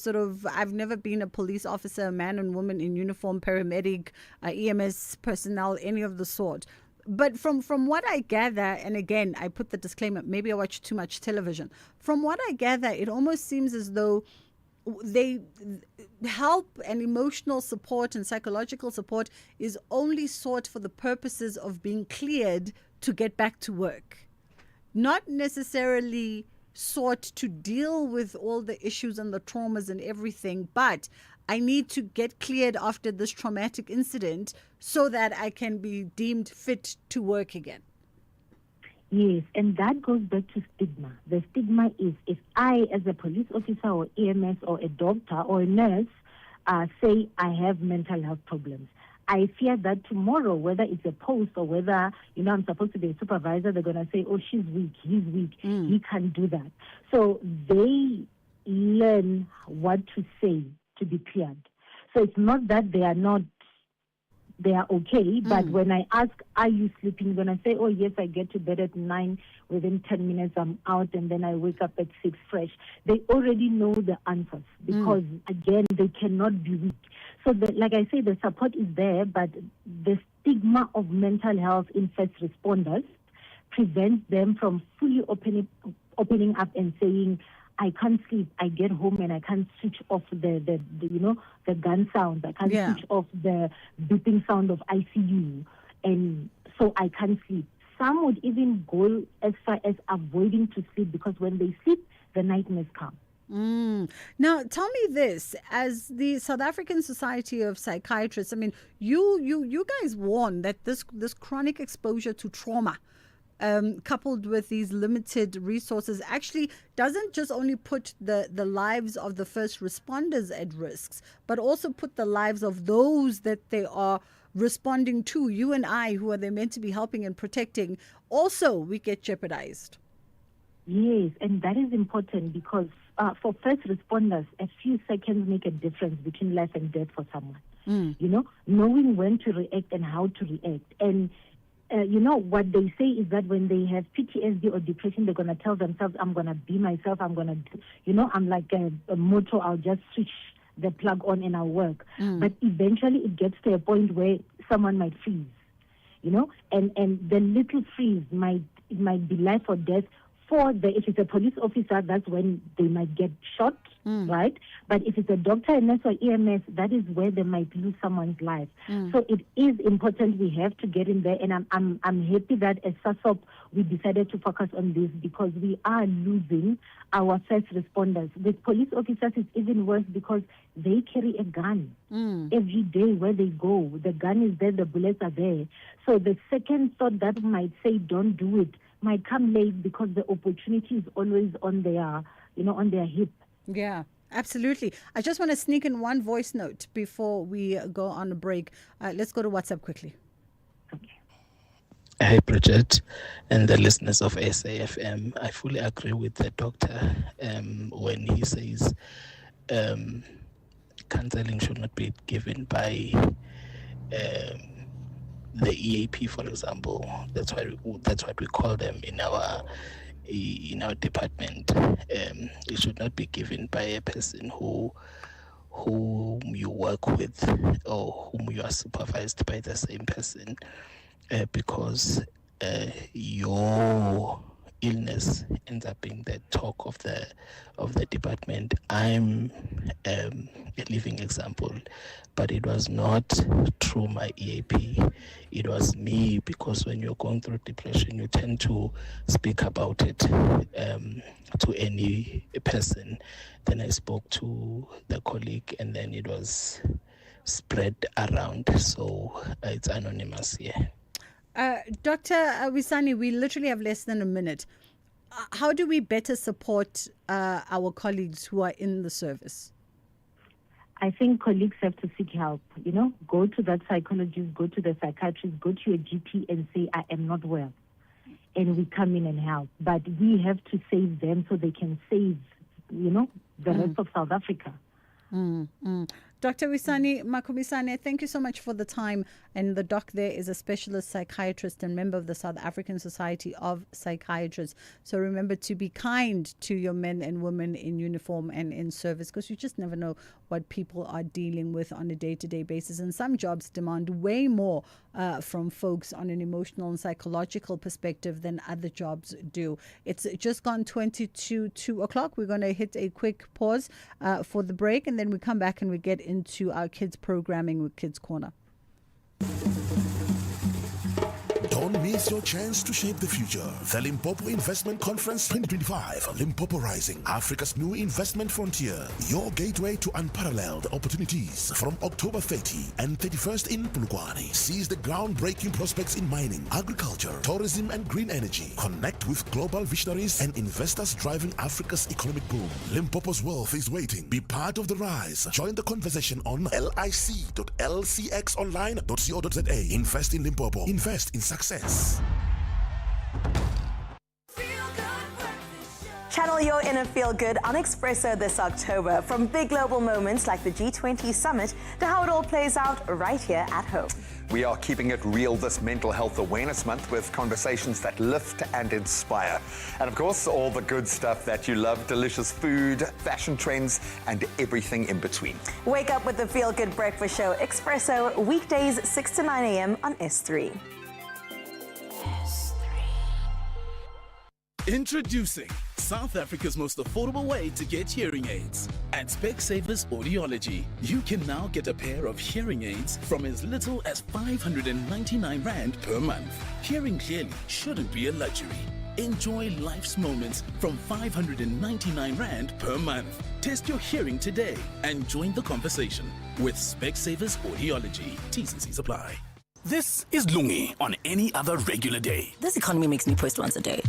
I've never been a police officer, a man and woman in uniform, paramedic, EMS personnel, any of the sort. But from what I gather, and again, I put the disclaimer, maybe I watch too much television. From what I gather, it almost seems as though they help and emotional support and psychological support is only sought for the purposes of being cleared to get back to work. Not necessarily sought to deal with all the issues and the traumas and everything, but I need to get cleared after this traumatic incident so that I can be deemed fit to work again. Yes, and that goes back to stigma. The stigma is if I, as a police officer or EMS or a doctor or a nurse, say I have mental health problems, I fear that tomorrow, whether it's a post or whether, I'm supposed to be a supervisor, they're going to say, oh, she's weak, he's weak, he can't do that. So they learn what to say to be cleared. So it's not that they are okay, but when I ask, are you sleeping? When I say, oh yes, I get to bed at 9, within 10 minutes I'm out and then I wake up at 6 fresh. They already know the answers because again, they cannot be weak. So like I say, the support is there, but the stigma of mental health in first responders prevents them from fully opening up and saying, I can't sleep. I get home and I can't switch off the gun sound. I can't switch off the beeping sound of ICU, and so I can't sleep. Some would even go as far as avoiding to sleep because when they sleep, the nightmares come. Now, tell me this: as the South African Society of Psychiatrists, I mean, you guys warn that this chronic exposure to trauma, coupled with these limited resources, actually doesn't just only put the lives of the first responders at risks, but also put the lives of those that they are responding to. You and I, who are they meant to be helping and protecting, also we get jeopardized. Yes, and that is important because for first responders, a few seconds make a difference between life and death for someone. Knowing when to react and how to react. And what they say is that when they have PTSD or depression, they're going to tell themselves, I'm going to be myself, I'm going to, I'm like a motor, I'll just switch the plug on and I'll work. But eventually it gets to a point where someone might freeze, and the little freeze might be life or death. If it's a police officer, that's when they might get shot, right? But if it's a doctor, a nurse, or EMS, that is where they might lose someone's life. So it is important we have to get in there, and I'm happy that as SASOP we decided to focus on this because we are losing our first responders. With police officers, it's even worse because they carry a gun every day where they go. The gun is there, the bullets are there. So the second thought that might say don't do it might come late because the opportunity is always on their hip. Yeah, absolutely. I just want to sneak in one voice note before we go on a break. Let's go to WhatsApp quickly. Hi, Bridget, and the listeners of SAFM. I fully agree with the doctor when he says counseling should not be given by the EAP, for example. That's what we call them in our department. It should not be given by a person whom you work with or whom you are supervised by the same person, because your illness ends up being the talk of the department. I'm a living example, but it was not through my EAP. It was me, because when you're going through depression, you tend to speak about it to any person. Then I spoke to the colleague, and then it was spread around. So it's anonymous, yeah. Dr. Wisani, we literally have less than a minute. How do we better support our colleagues who are in the service? I think colleagues have to seek help, go to that psychologist, go to the psychiatrist, go to your GP and say, I am not well. And we come in and help. But we have to save them so they can save, the rest of South Africa. Dr. Wisani Makumisane, thank you so much for the time. And the doc there is a specialist psychiatrist and member of the South African Society of Psychiatrists. So remember to be kind to your men and women in uniform and in service, because you just never know what people are dealing with on a day-to-day basis. And some jobs demand way more from folks on an emotional and psychological perspective than other jobs do. It's just gone 20 to 2 o'clock. We're going to hit a quick pause for the break, and then we come back and we get into our kids programming with Kids Corner. Don't miss your chance to shape the future. The Limpopo Investment Conference 2025. Limpopo Rising, Africa's new investment frontier. Your gateway to unparalleled opportunities. From October 30 and 31st in Polokwane. Seize the groundbreaking prospects in mining, agriculture, tourism, and green energy. Connect with global visionaries and investors driving Africa's economic boom. Limpopo's wealth is waiting. Be part of the rise. Join the conversation on lic.lcxonline.co.za. Invest in Limpopo. Invest in success. Channel your inner feel good on Expresso this October, from big global moments like the G20 summit to how it all plays out right here at home. We are keeping it real this Mental Health Awareness Month with conversations that lift and inspire. And of course, all the good stuff that you love, delicious food, fashion trends, and everything in between. Wake up with the Feel Good Breakfast Show, Expresso, weekdays 6 to 9 a.m. on S3. Introducing South Africa's most affordable way to get hearing aids. At Specsavers Audiology, you can now get a pair of hearing aids from as little as 599 Rand per month. Hearing clearly shouldn't be a luxury. Enjoy life's moments from 599 Rand per month. Test your hearing today and join the conversation with Specsavers Audiology. T's and C's apply. This is Lungi on any other regular day. This economy makes me post once a day.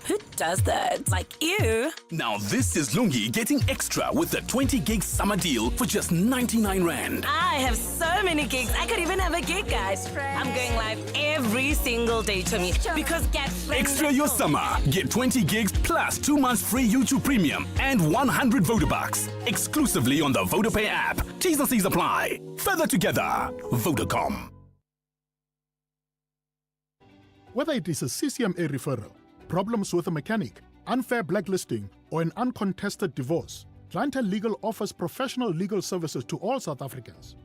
Who does that? Like, ew. Now this is Lungi getting extra with the 20 gig summer deal for just 99 Rand. I have so many gigs. I could even have a gig, guys. I'm going live every single day to me because get friends. Extra your summer. Get 20 gigs plus 2 months free YouTube Premium and 100 Vodabucks. Exclusively on the Vodapay app. T's and C's apply. Further together. Vodacom. Whether it is a CCMA referral, problems with a mechanic, unfair blacklisting, or an uncontested divorce, Clientele Legal offers professional legal services to all South Africans.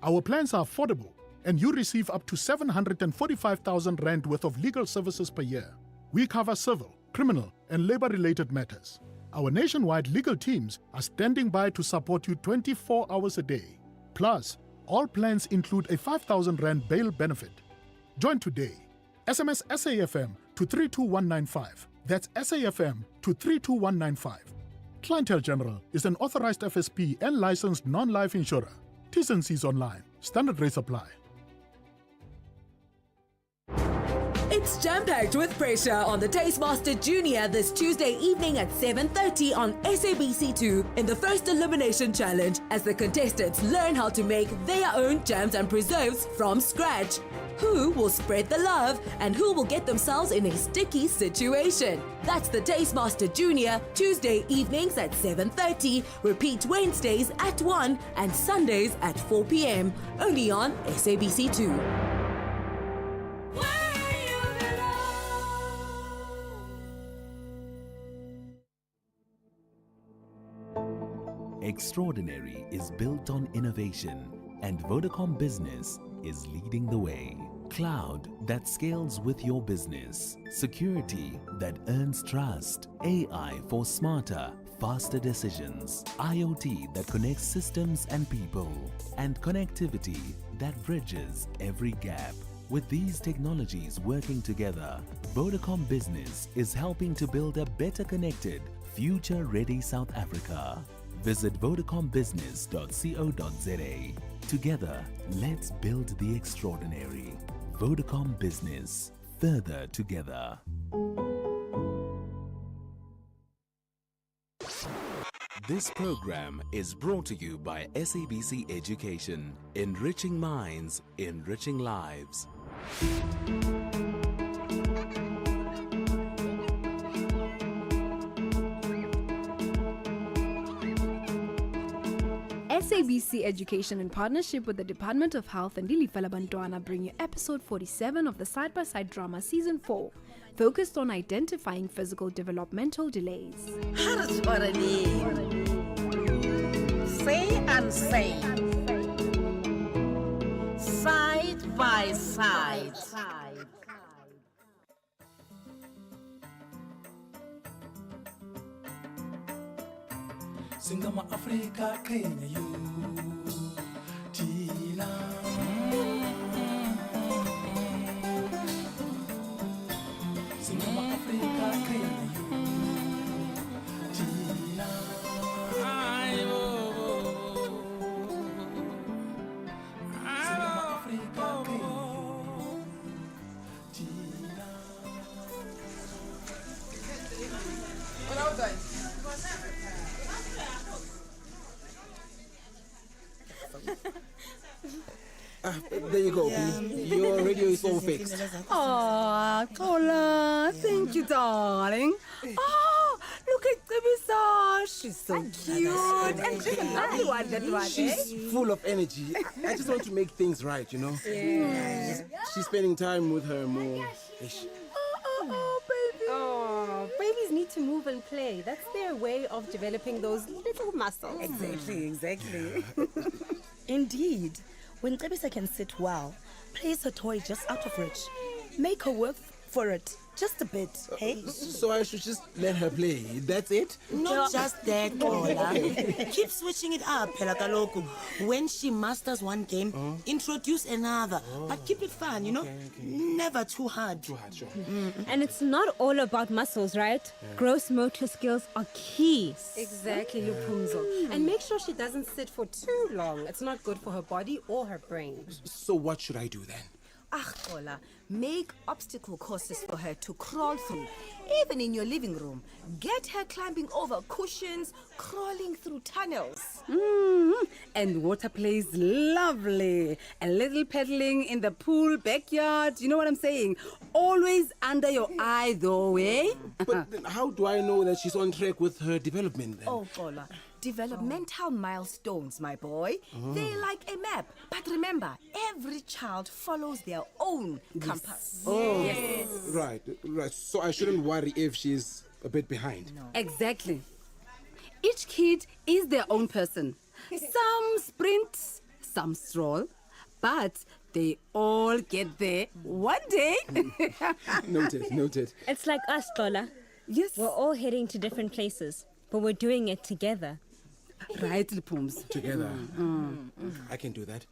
Our plans are affordable, and you receive up to 745,000 Rand worth of legal services per year. We cover civil, criminal, and labor-related matters. Our nationwide legal teams are standing by to support you 24 hours a day. Plus, all plans include a 5,000 Rand bail benefit. Join today. SMS SAFM to 32195. That's SAFM to 32195. Clientele General is an authorized FSP and licensed non-life insurer. T's and C's online. Standard rates apply. It's jam-packed with pressure on the Tastemaster Junior this Tuesday evening at 7:30 on SABC2 in the first elimination challenge as the contestants learn how to make their own jams and preserves from scratch. Who will spread the love and who will get themselves in a sticky situation? That's the Tastemaster Junior, Tuesday evenings at 7:30, repeat Wednesdays at 1 and Sundays at 4 p.m. only on SABC2. Extraordinary is built on innovation, and Vodacom Business is leading the way. Cloud that scales with your business. Security that earns trust. AI for smarter, faster decisions. IoT that connects systems and people. And connectivity that bridges every gap. With these technologies working together, Vodacom Business is helping to build a better connected, future-ready South Africa. Visit vodacombusiness.co.za. Together, let's build the extraordinary. Vodacom Business, further together. This program is brought to you by SABC Education, enriching minds, enriching lives. SABC Education, in partnership with the Department of Health and Lili Bantwana, bring you episode 47 of the Side-by-Side Drama Season 4, focused on identifying physical developmental delays. Say and say. Side by side. Singama Africa Kenya you Tina Singama Africa Kenya you Tina Singama Africa Kenya you Tina. Well done. There you go, your radio is all fixed. Oh, Kola, thank you, darling. Oh, look at Tebisa. She's so cute. And she's a lovely one, that one, She's full of energy. I just want to make things right, you know? Yeah. She's spending time with her more. Oh, baby. Oh, babies need to move and play. That's their way of developing those little muscles. Exactly. Indeed, when Tebisa can sit well, place a toy just out of reach, make her work for it just a bit, hey? So I should just let her play, that's it? Not just that, Kola. Keep switching it up, Phela Kaloku. When she masters one game, introduce another. But keep it fun, you know? Never too hard. Sure. And it's not all about muscles, right? Yeah. Gross motor skills are key. Exactly, Lupumzo. And make sure she doesn't sit for too long. It's not good for her body or her brain. So what should I do then? Kola, make obstacle courses for her to crawl through, even in your living room. Get her climbing over cushions, crawling through tunnels. And water plays lovely. A little paddling in the pool backyard. You know what I'm saying? Always under your eye, though, eh? But then how do I know that she's on track with her development then? Oh, Kola. Developmental milestones, my boy. They're like a map. But remember, every child follows their own compass. Oh, right. So I shouldn't worry if she's a bit behind. No. Exactly. Each kid is their own person. Some sprint, some stroll, but they all get there one day. Noted. It's like us, Tola. Yes. We're all heading to different places, but we're doing it together. Right, Lipums. Together. I can do that.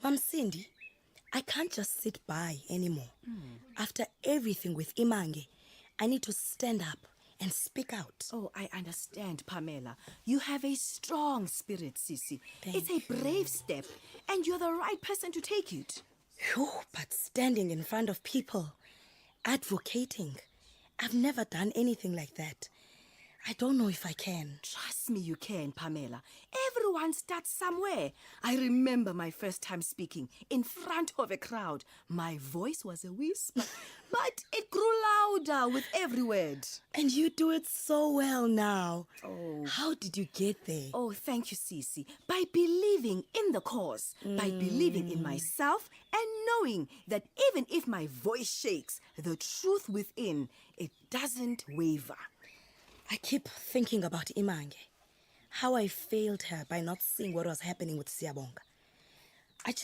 Mom Cindy, I can't just sit by anymore. After everything with Imange, I need to stand up and speak out. Oh, I understand, Pamela. You have a strong spirit, Sisi. It's a brave step, and you're the right person to take it. Phew, but standing in front of people, advocating, I've never done anything like that. I don't know if I can. Trust me, you can, Pamela. Everyone starts somewhere. I remember my first time speaking in front of a crowd. My voice was a whisper, but it grew louder with every word. And you do it so well now. Oh. How did you get there? Oh, thank you, Cece. By believing in the cause, by believing in myself, and knowing that even if my voice shakes, the truth within, it doesn't waver. I keep thinking about Imange. How I failed her by not seeing what was happening with Siyabonga. I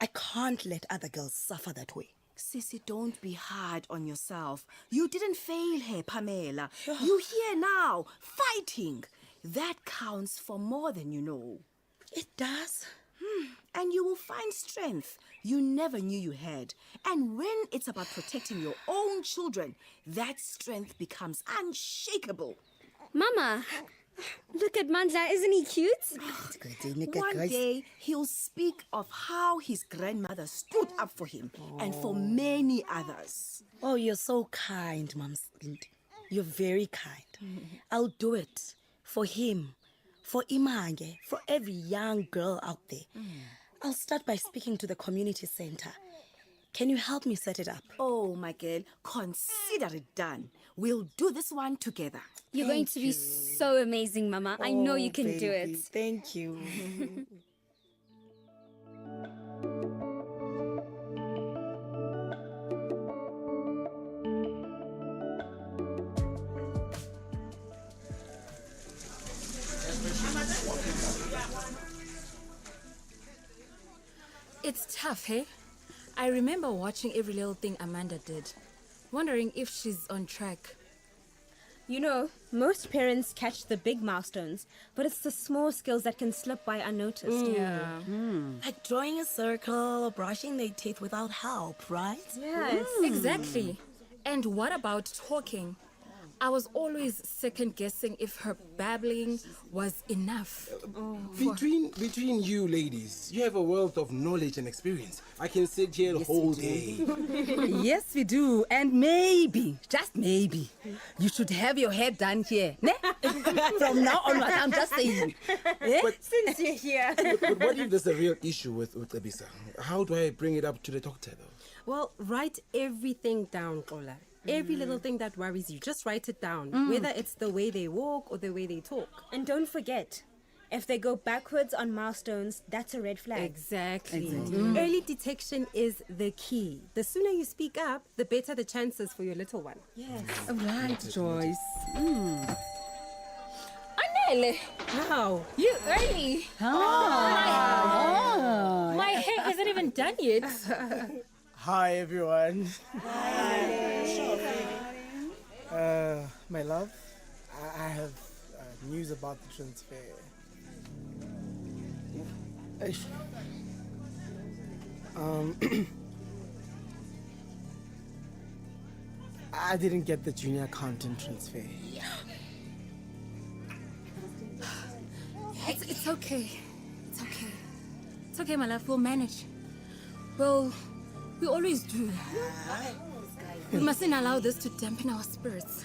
can't let other girls suffer that way. Sissy, don't be hard on yourself. You didn't fail her, Pamela. You're here now, fighting. That counts for more than you know. It does. And you will find strength you never knew you had. And when it's about protecting your own children, that strength becomes unshakable. Mama, look at Mandla, isn't he cute? One day, he'll speak of how his grandmother stood up for him and for many others. Oh, you're so kind, Mom. You're very kind. I'll do it for him, for Imange, for every young girl out there. I'll start by speaking to the community center. Can you help me set it up? Oh, my girl, consider it done. We'll do this one together. You're going to be so amazing, Mama. I know you can do it. Thank you. It's tough, hey? I remember watching every little thing Amanda did, wondering if she's on track. You know, most parents catch the big milestones, but it's the small skills that can slip by unnoticed. Like drawing a circle or brushing their teeth without help, right? Yes, exactly. And what about talking? I was always second-guessing if her babbling was enough. Between you ladies, you have a wealth of knowledge and experience. I can sit here the whole day. Yes, we do. And maybe, just maybe, you should have your hair done here. Ne? From now on, I'm just saying. Since you're here. But what if there's a real issue with Ebisa? How do I bring it up to the doctor, though? Well, write everything down, Ola. Every little thing that worries you, just write it down. Whether it's the way they walk or the way they talk. And don't forget, if they go backwards on milestones, that's a red flag. Exactly. Early detection is the key. The sooner you speak up, the better the chances for your little one. Yes. Right, Joyce. Anele! Wow. You early. My hair isn't even done yet. Hi, everyone. My love, I have news about the transfer. I didn't get the junior accountant transfer. It's okay. It's okay. It's okay, my love. We'll manage. Well, we always do. We mustn't allow this to dampen our spirits.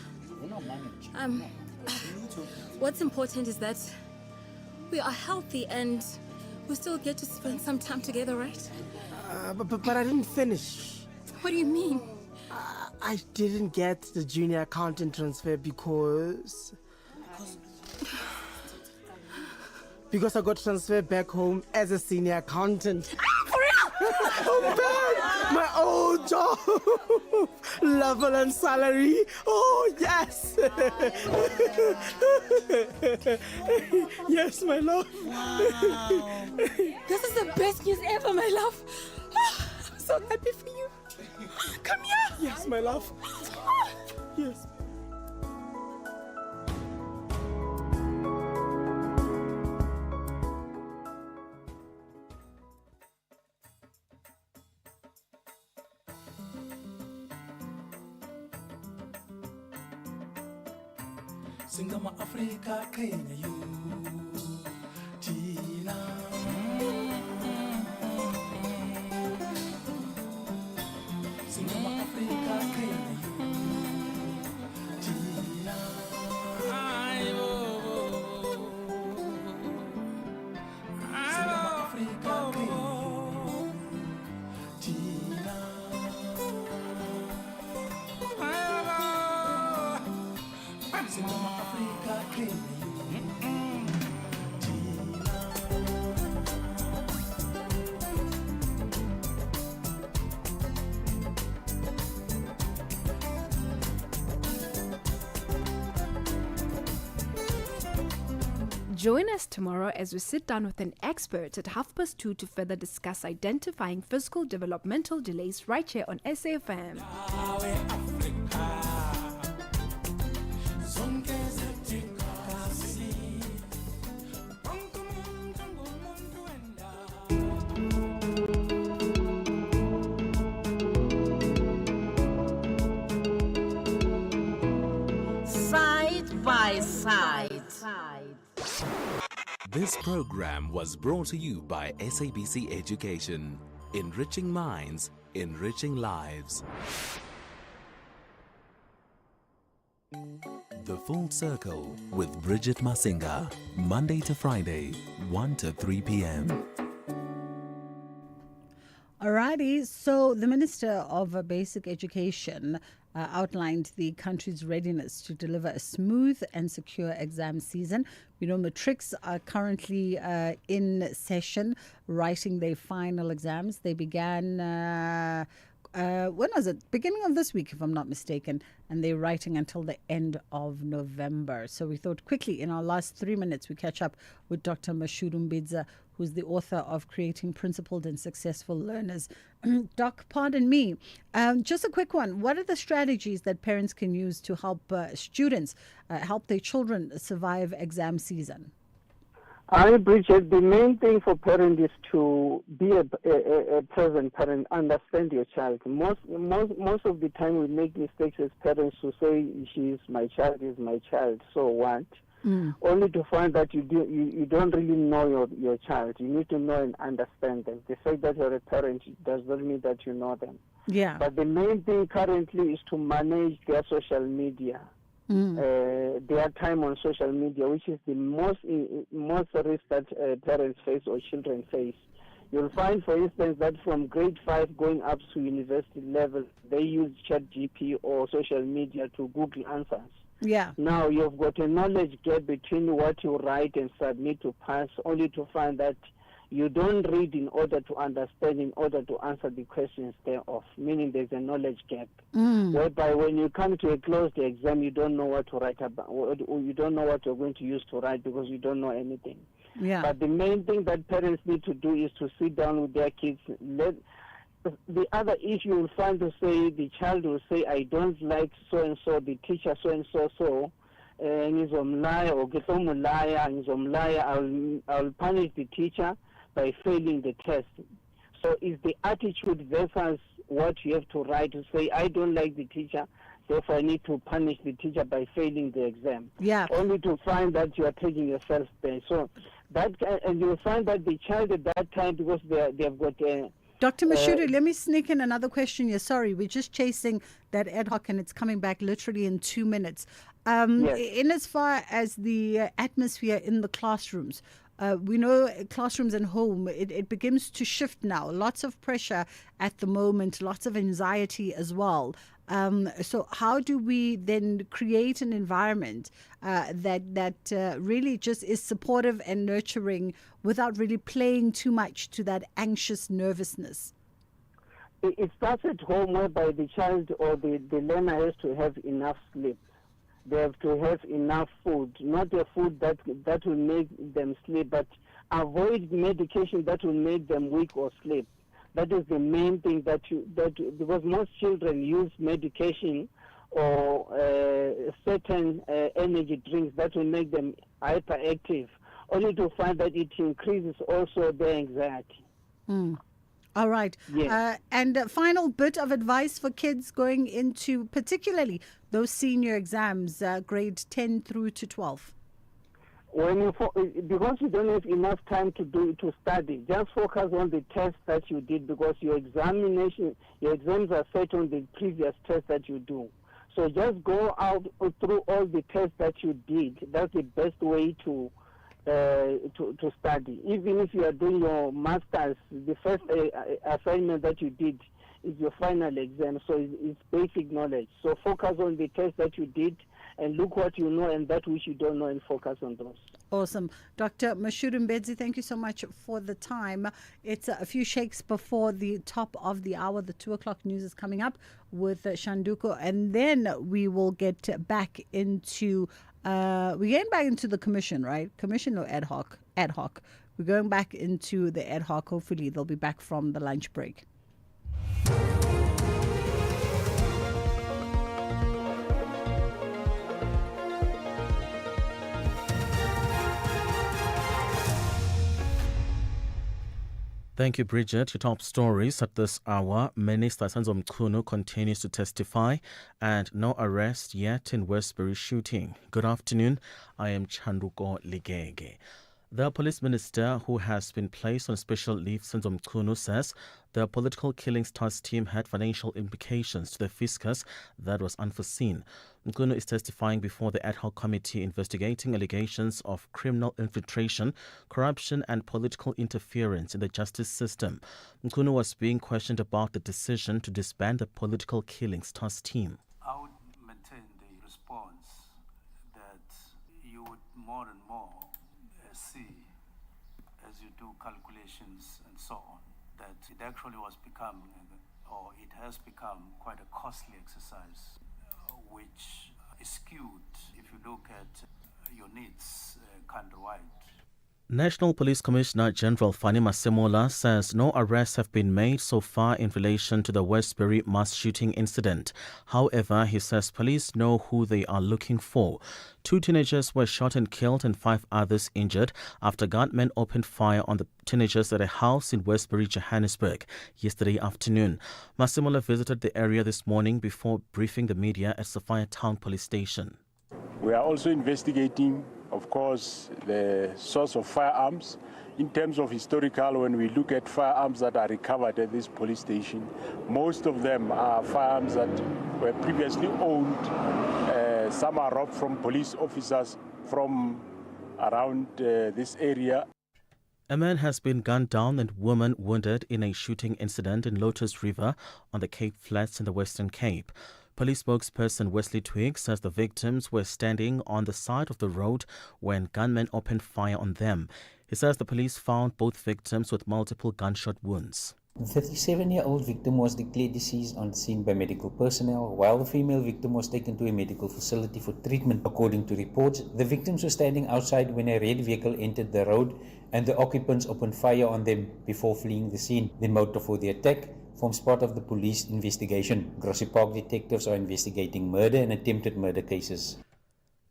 What's important is that we are healthy and we still get to spend some time together, right? But I didn't finish. What do you mean? I didn't get the junior accountant transfer because I got transferred back home as a senior accountant. For real? Oh, man! My old job! Level and salary! Oh, yes! Yes, my love! Wow! This is the best news ever, my love! I'm so happy for you! Come here! Yes, my love! Yes. Singama Africa Kenya you Tina Singama Africa Kenya you Tina Join us tomorrow as we sit down with an expert at 2:30 to further discuss identifying physical developmental delays right here on SAFM. Side by side. This program was brought to you by SABC Education. Enriching minds, enriching lives. The Full Circle with Bridget Masinga. Monday to Friday, 1 to 3 p.m. Alrighty, so the Minister of Basic Education outlined the country's readiness to deliver a smooth and secure exam season. We know matrics are currently in session, writing their final exams. They began, when was it? Beginning of this week, if I'm not mistaken, and they're writing until the end of November. So we thought quickly, in our last 3 minutes, we catch up with Dr. Mashudu Mbidza, who's the author of Creating Principled and Successful Learners. Doc, pardon me, just a quick one. What are the strategies that parents can use to help students help their children survive exam season? Hi, Bridget. The main thing for parents is to be a present parent, understand your child. Most of the time we make mistakes as parents to say, she's my child, is my child, so what? Only to find that you don't really know your child. You need to know and understand them. The fact that you're a parent does not mean that you know them. Yeah. But the main thing currently is to manage their social media, their time on social media, which is the most risk that parents face or children face. You'll find, for instance, that from grade 5 going up to university level, they use ChatGPT or social media to Google answers. Yeah. Now you've got a knowledge gap between what you write and submit to pass, only to find that you don't read in order to understand, in order to answer the questions thereof, meaning there's a knowledge gap. Whereby when you come to a closed exam, you don't know what to write about, or you don't know what you're going to use to write because you don't know anything. Yeah. But the main thing that parents need to do is to sit down with their kids. The other issue you'll find to say, the child will say, I don't like so-and-so, the teacher so-and-so, ngizomlaya or ngitomulaya, ngizomlaya, I'll punish the teacher by failing the test. So it's the attitude versus what you have to write to say, I don't like the teacher, therefore I need to punish the teacher by failing the exam. Yeah. Only to find that you are taking yourself there. So that, and you'll find that the child at that time, because they've got a Dr. Mashudu, let me sneak in another question here. Sorry, we're just chasing that ad hoc and it's coming back literally in 2 minutes. Yes. In as far as the atmosphere in the classrooms, we know classrooms and home, it begins to shift now. Lots of pressure at the moment, lots of anxiety as well. So how do we then create an environment that really just is supportive and nurturing without really playing too much to that anxious nervousness? It starts at home, whereby the child or the learner has to have enough sleep. They have to have enough food, not a food that will make them sleep, but avoid medication that will make them weak or sleep. That is the main thing because most children use medication or certain energy drinks that will make them hyperactive, only to find that it increases also their anxiety. All right. Yes. And a final bit of advice for kids going into particularly those senior exams, grade 10 through to 12. Because you don't have enough time to study, just focus on the test that you did, because your exams are set on the previous test that you do. So just go out through all the tests that you did. That's the best way to study. Even if you are doing your masters, the first assignment that you did is your final exam. So it's basic knowledge. So focus on the test that you did and look what you know and that which you don't know and focus on those. Awesome. Dr. Mashudu Mbidza, thank you so much for the time. It's a few shakes before the top of the hour. The 2 o'clock news is coming up with Shanduko, and then we will get back into We're getting back into the commission, right? Commission or ad hoc? Ad hoc. We're going back into the ad hoc. Hopefully, they'll be back from the lunch break. Thank you, Bridget. Your top stories at this hour. Minister Sanzo Mchunu continues to testify and no arrest yet in Westbury shooting. Good afternoon. I am Chanduko Ligege. The police minister, who has been placed on special leave, Sanzo Mchunu, says the political killings task team had financial implications to the fiscus that was unforeseen. Mchunu is testifying before the ad hoc committee investigating allegations of criminal infiltration, corruption and political interference in the justice system. Mchunu was being questioned about the decision to disband the political killings task team. I would maintain the response that you would more and more see, as you do calculations and so on, that it actually was become, or it has become, quite a costly exercise, which is skewed if you look at your needs countrywide. National Police Commissioner General Fani Masemola says no arrests have been made so far in relation to the Westbury mass shooting incident. However, he says police know who they are looking for. 2 teenagers were shot and killed and 5 others injured after gunmen opened fire on the teenagers at a house in Westbury, Johannesburg, yesterday afternoon. Masemola visited the area this morning before briefing the media at Sophia Town Police Station. We are also investigating, of course, the source of firearms. In terms of historical, when we look at firearms that are recovered at this police station, most of them are firearms that were previously owned. Some are robbed from police officers from around this area. A man has been gunned down and woman wounded in a shooting incident in Lotus River on the Cape Flats in the Western Cape. Police spokesperson Wesley Twigg says the victims were standing on the side of the road when gunmen opened fire on them. He says the police found both victims with multiple gunshot wounds. The 37-year-old victim was declared deceased on scene by medical personnel, while the female victim was taken to a medical facility for treatment. According to reports, the victims were standing outside when a red vehicle entered the road and the occupants opened fire on them before fleeing the scene. The motive for the attack forms part of the police investigation. Grassy Park detectives are investigating murder and attempted murder cases.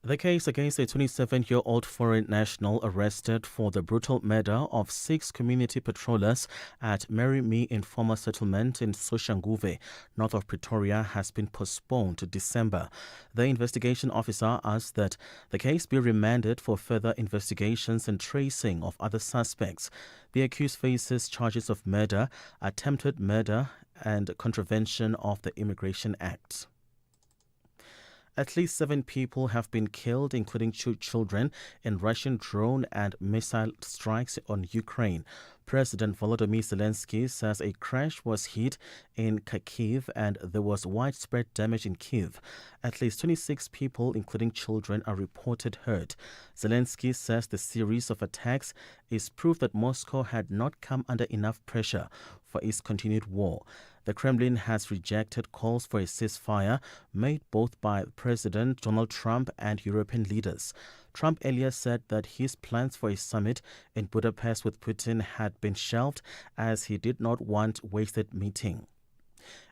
The case against a 27-year-old foreign national arrested for the brutal murder of 6 community patrollers at Mary Me Informal Settlement in Soshanguve, north of Pretoria, has been postponed to December. The investigation officer asked that the case be remanded for further investigations and tracing of other suspects. The accused faces charges of murder, attempted murder, and contravention of the Immigration Act. At least 7 people have been killed, including 2 children, in Russian drone and missile strikes on Ukraine. President Volodymyr Zelensky says a crash was hit in Kharkiv and there was widespread damage in Kyiv. At least 26 people, including children, are reported hurt. Zelensky says the series of attacks is proof that Moscow had not come under enough pressure for its continued war. The Kremlin has rejected calls for a ceasefire made both by President Donald Trump and European leaders. Trump earlier said that his plans for a summit in Budapest with Putin had been shelved as he did not want wasted meeting.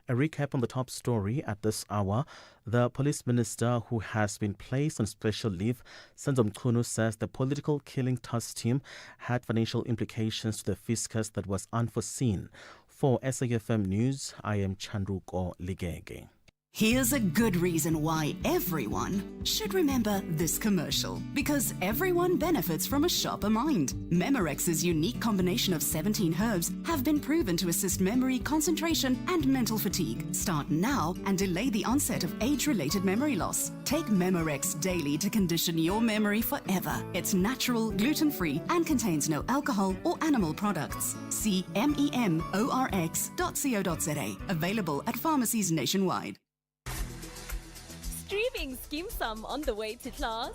A recap on the top story at this hour. The police minister, who has been placed on special leave, Sanzo Mchunu, says the political killing task team had financial implications to the fiscus that was unforeseen. For SAFM News, I am Chandruko Ligege. Here's a good reason why everyone should remember this commercial. Because everyone benefits from a sharper mind. Memorex's unique combination of 17 herbs have been proven to assist memory, concentration, and mental fatigue. Start now and delay the onset of age-related memory loss. Take Memorex daily to condition your memory forever. It's natural, gluten-free, and contains no alcohol or animal products. See memorx.co.za. Available at pharmacies nationwide. Streaming Skim Sum on the way to class.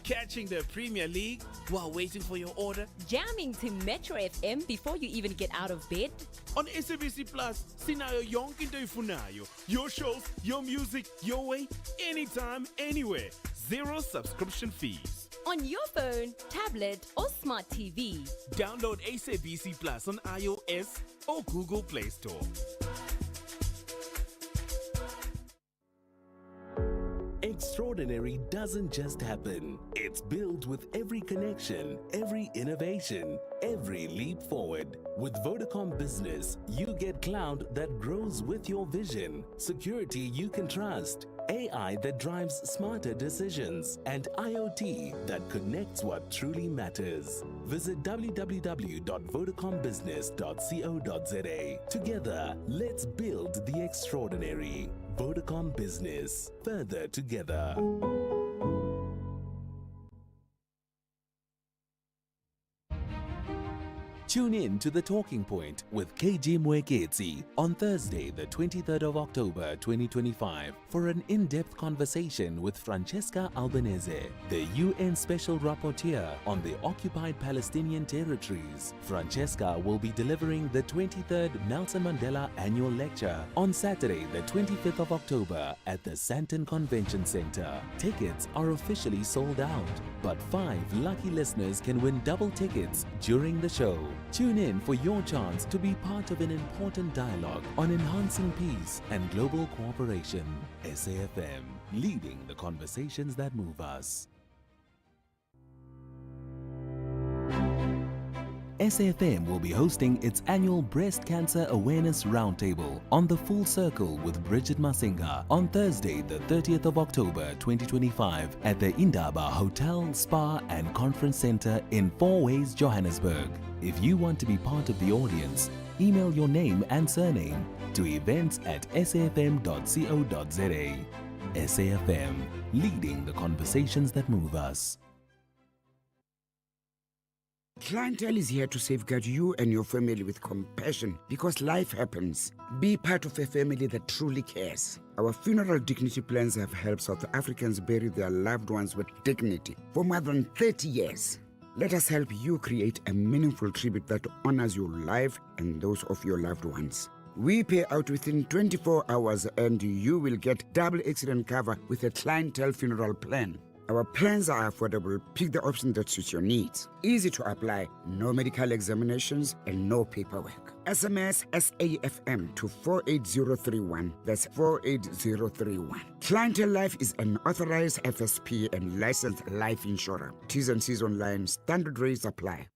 Catching the Premier League while waiting for your order. Jamming to Metro FM before you even get out of bed. On SABC Plus, sinayo yonke into ifunayo. Your shows, your music, your way, anytime, anywhere. zero subscription fees. On your phone, tablet, or smart TV. Download SABC Plus on iOS or Google Play Store. Extraordinary doesn't just happen. It's built with every connection, every innovation, every leap forward. With Vodacom Business, you get cloud that grows with your vision, security you can trust, AI that drives smarter decisions, and IoT that connects what truly matters. Visit www.vodacombusiness.co.za. Together, let's build the extraordinary. Vodacom Business. Further together. Tune in to The Talking Point with KG Mwekezi on Thursday, the 23rd of October 2025 for an in-depth conversation with Francesca Albanese, the UN Special Rapporteur on the occupied Palestinian territories. Francesca will be delivering the 23rd Nelson Mandela Annual Lecture on Saturday, the 25th of October at the Sandton Convention Center. Tickets are officially sold out, but 5 lucky listeners can win double tickets during the show. Tune in for your chance to be part of an important dialogue on enhancing peace and global cooperation. SAFM, leading the conversations that move us. SAFM will be hosting its annual Breast Cancer Awareness Roundtable on the Full Circle with Bridget Masinga on Thursday, the 30th of October 2025 at the Indaba Hotel, Spa and Conference Center in Four Ways, Johannesburg. If you want to be part of the audience, email your name and surname to events@safm.co.za. SAFM, leading the conversations that move us. Clientele is here to safeguard you and your family with compassion because life happens. Be part of a family that truly cares. Our funeral dignity plans have helped South Africans bury their loved ones with dignity for more than 30 years. Let us help you create a meaningful tribute that honors your life and those of your loved ones. We pay out within 24 hours and you will get double accident cover with a clientele funeral plan. Our plans are affordable. Pick the option that suits your needs. Easy to apply, no medical examinations and no paperwork. SMS SAFM to 48031. That's 48031. Clientele Life is an authorized FSP and licensed life insurer. T's and C's online. Standard rates apply.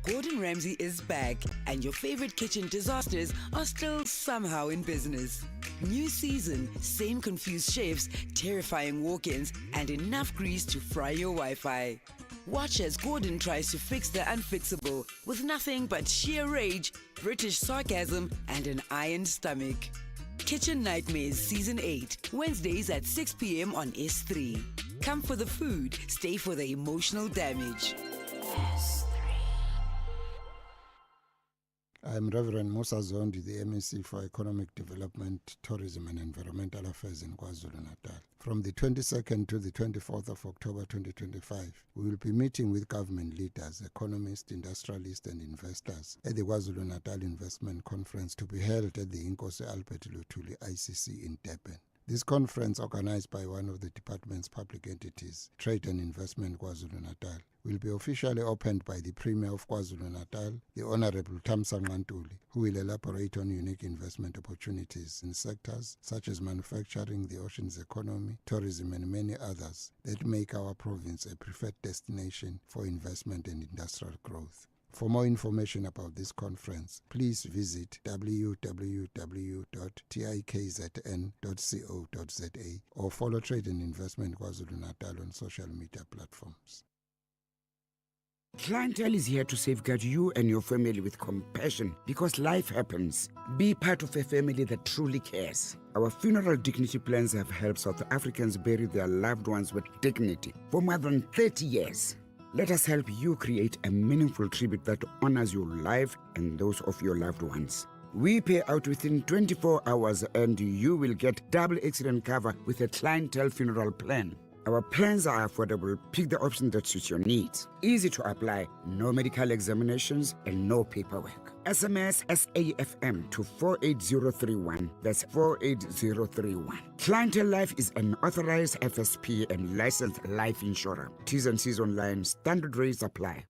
Gordon Ramsay is back, and your favorite kitchen disasters are still somehow in business. New season, same confused chefs, terrifying walk-ins, and enough grease to fry your Wi-Fi. Watch as Gordon tries to fix the unfixable with nothing but sheer rage, British sarcasm, and an iron stomach. Kitchen Nightmares Season 8, Wednesdays at 6 p.m. on S3. Come for the food, stay for the emotional damage. I'm Reverend Musa Zondi, the MEC for Economic Development, Tourism and Environmental Affairs in KwaZulu-Natal. From the 22nd to the 24th of October 2025, we will be meeting with government leaders, economists, industrialists and investors at the KwaZulu-Natal Investment Conference to be held at the Inkosi Albert Luthuli ICC in Durban. This conference, organized by one of the department's public entities, Trade and Investment KwaZulu-Natal, will be officially opened by the Premier of KwaZulu-Natal, the Honorable Thamsanqa Ntuli, who will elaborate on unique investment opportunities in sectors such as manufacturing, the oceans economy, tourism and many others that make our province a preferred destination for investment and industrial growth. For more information about this conference, please visit www.tikzn.co.za or follow Trade and Investment KwaZulu-Natal on social media platforms. Clientele is here to safeguard you and your family with compassion because life happens. Be part of a family that truly cares. Our funeral dignity plans have helped South Africans bury their loved ones with dignity for more than 30 years. Let us help you create a meaningful tribute that honors your life and those of your loved ones. We pay out within 24 hours and you will get double accident cover with a clientele funeral plan. Our plans are affordable. Pick the option that suits your needs. Easy to apply, no medical examinations, and no paperwork. SMS SAFM to 48031. That's 48031. Clientele Life is an authorized FSP and licensed life insurer. T's and C's online. Standard rates apply.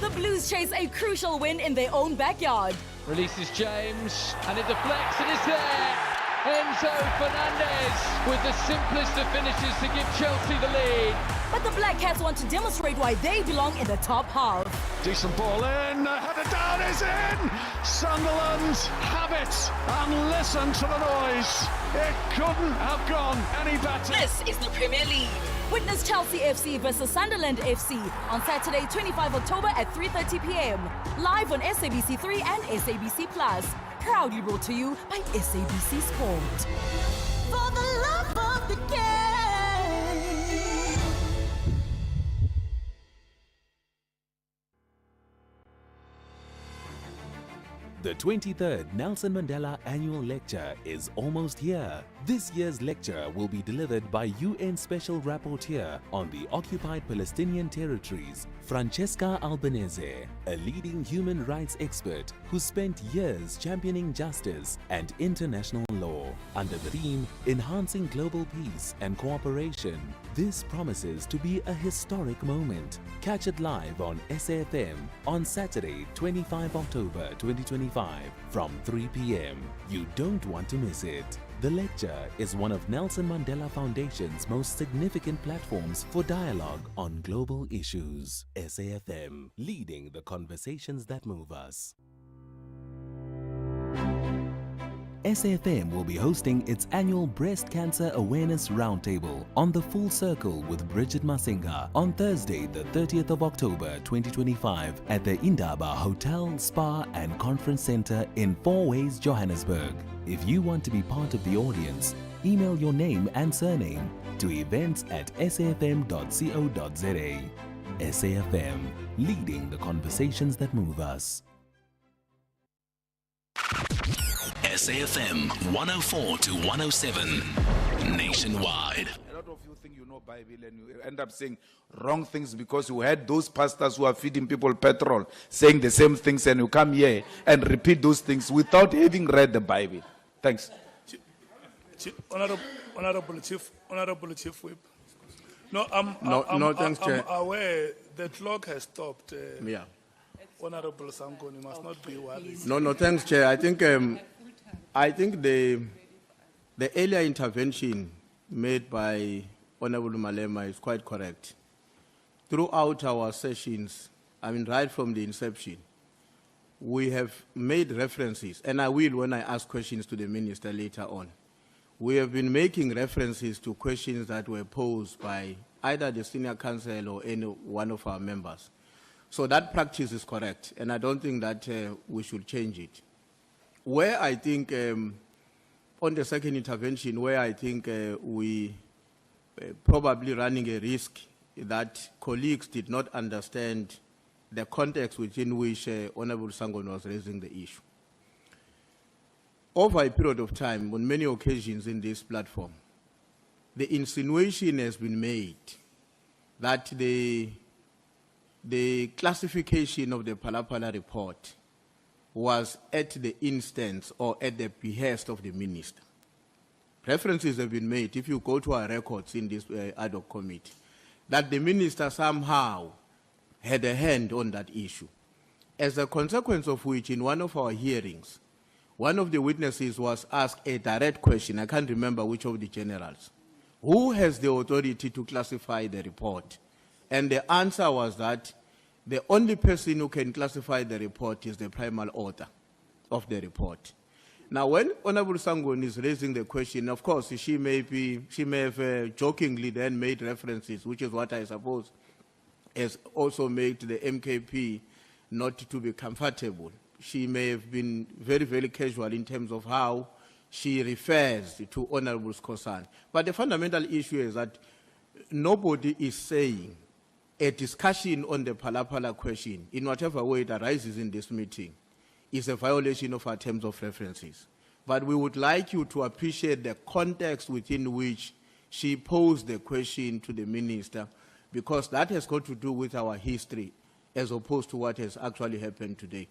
The Blues chase a crucial win in their own backyard. Releases James, and it deflects, and it's there! Enzo Fernandez with the simplest of finishes to give Chelsea the lead. But the Black Cats want to demonstrate why they belong in the top half. Decent ball in, header down is in! Sunderland have it, and listen to the noise. It couldn't have gone any better. This is the Premier League. Witness Chelsea FC versus Sunderland FC on Saturday, 25 October at 3:30 p.m. Live on SABC3 and SABC Plus. Proudly brought to you by SABC Sport. For the love of the game. The 23rd Nelson Mandela Annual Lecture is almost here. This year's lecture will be delivered by UN Special Rapporteur on the occupied Palestinian territories, Francesca Albanese, a leading human rights expert who spent years championing justice and international law. Under the theme, Enhancing Global Peace and Cooperation, this promises to be a historic moment. Catch it live on SAFM on Saturday, 25 October 2025 from 3 p.m. You don't want to miss it. The lecture is one of Nelson Mandela Foundation's most significant platforms for dialogue on global issues. SAFM, leading the conversations that move us. SAFM will be hosting its annual Breast Cancer Awareness Roundtable on the Full Circle with Bridget Masinga on Thursday, the 30th of October 2025 at the Indaba Hotel, Spa and Conference Center in Four Ways, Johannesburg. If you want to be part of the audience, email your name and surname to events@safm.co.za. SAFM, leading the conversations that move us. SAFM 104 to 107 nationwide. A lot of you think you know Bible and you end up saying wrong things because you had those pastors who are feeding people petrol saying the same things, and you come here and repeat those things without having read the Bible. Thanks. Honorable Chief Whip. No, thanks, Chair. I'm aware the clock has stopped. Yeah. Honorable Sango, you must not be worried. No, thanks, Chair. I think the earlier intervention made by Honorable Malema is quite correct. Throughout our sessions, right from the inception, we have made references, and I will when I ask questions to the Minister later on. We have been making references to questions that were posed by either the Senior Counsel or any one of our members. So that practice is correct, and I don't think that we should change it. Where I think, on the second intervention, where I think we probably running a risk that colleagues did not understand the context within which Honorable Sangon was raising the issue. Over a period of time, on many occasions in this platform, the insinuation has been made that the classification of the Palapala report was at the instance or at the behest of the minister. References have been made, if you go to our records in this ad hoc committee, that the minister somehow had a hand on that issue. As a consequence of which, in one of our hearings, one of the witnesses was asked a direct question, I can't remember which of the generals, who has the authority to classify the report? And the answer was that the only person who can classify the report is the primal author of the report. Now, when Honorable Sangon is raising the question, of course, she may have jokingly then made references, which is what I suppose has also made the MKP not to be comfortable. She may have been very, very casual in terms of how she refers to Honorable Skosan. But the fundamental issue is that nobody is saying a discussion on the Palapala question, in whatever way it arises in this meeting, is a violation of our terms of references. But we would like you to appreciate the context within which she posed the question to the minister, because that has got to do with our history as opposed to what has actually happened today.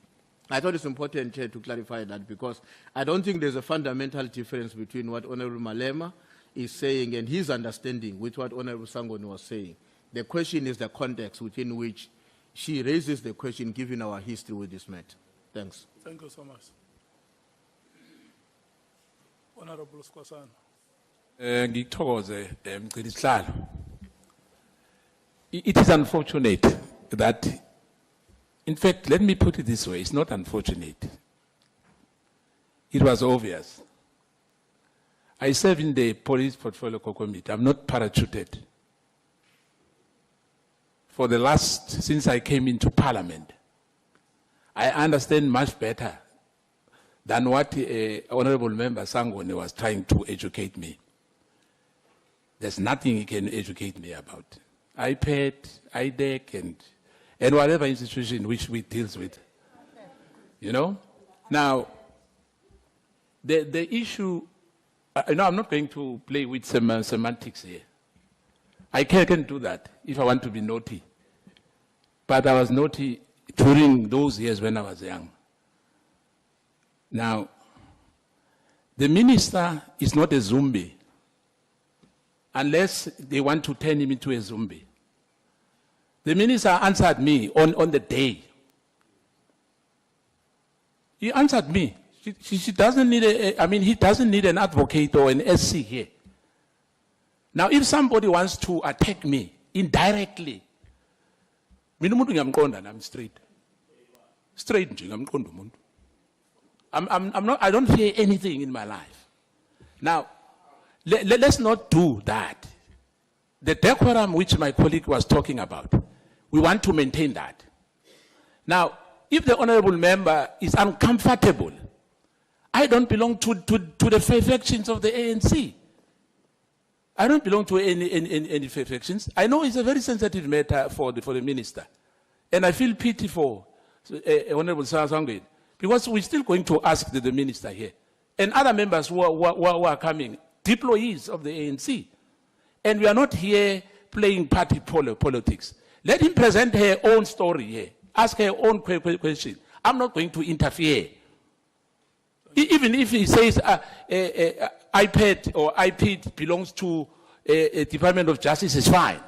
I thought it's important to clarify that, because I don't think there's a fundamental difference between what Honorable Malema is saying and his understanding with what Honorable Sangoni was saying. The question is the context within which she raises the question, given our history with this matter. Thanks. Thank you so much. Honorable Skwasana. Ngithokoze mgcinihlalo. It is unfortunate that, in fact, let me put it this way, it's not unfortunate. It was obvious. I serve in the Police Portfolio Committee. I'm not parachuted. For the last, since I came into Parliament, I understand much better than what Honorable Member Sangoni was trying to educate me. There's nothing he can educate me about. iPad, IDEC, and whatever institution which we deals with. You know? Now, the issue, I'm not going to play with semantics here. I can do that if I want to be naughty. But I was naughty during those years when I was young. Now, the minister is not a zombie unless they want to turn him into a zombie. The minister answered me on the day. He answered me. She doesn't need he doesn't need an advocate or an SC here. Now, if somebody wants to attack me indirectly, I'm straight. Straight, I don't fear anything in my life. Now, let's not do that. The decorum which my colleague was talking about, we want to maintain that. Now, if the honorable member is uncomfortable, I don't belong to the factions of the ANC. I don't belong to any factions. I know it's a very sensitive matter for the minister. And I feel pity for Honorable Sangweni, because we're still going to ask the minister here. And other members who are coming, employees of the ANC. And we are not here playing party politics. Let him present her own story here. Ask her own question. I'm not going to interfere. Even if he says iPad or iPad belongs to a Department of Justice, is fine.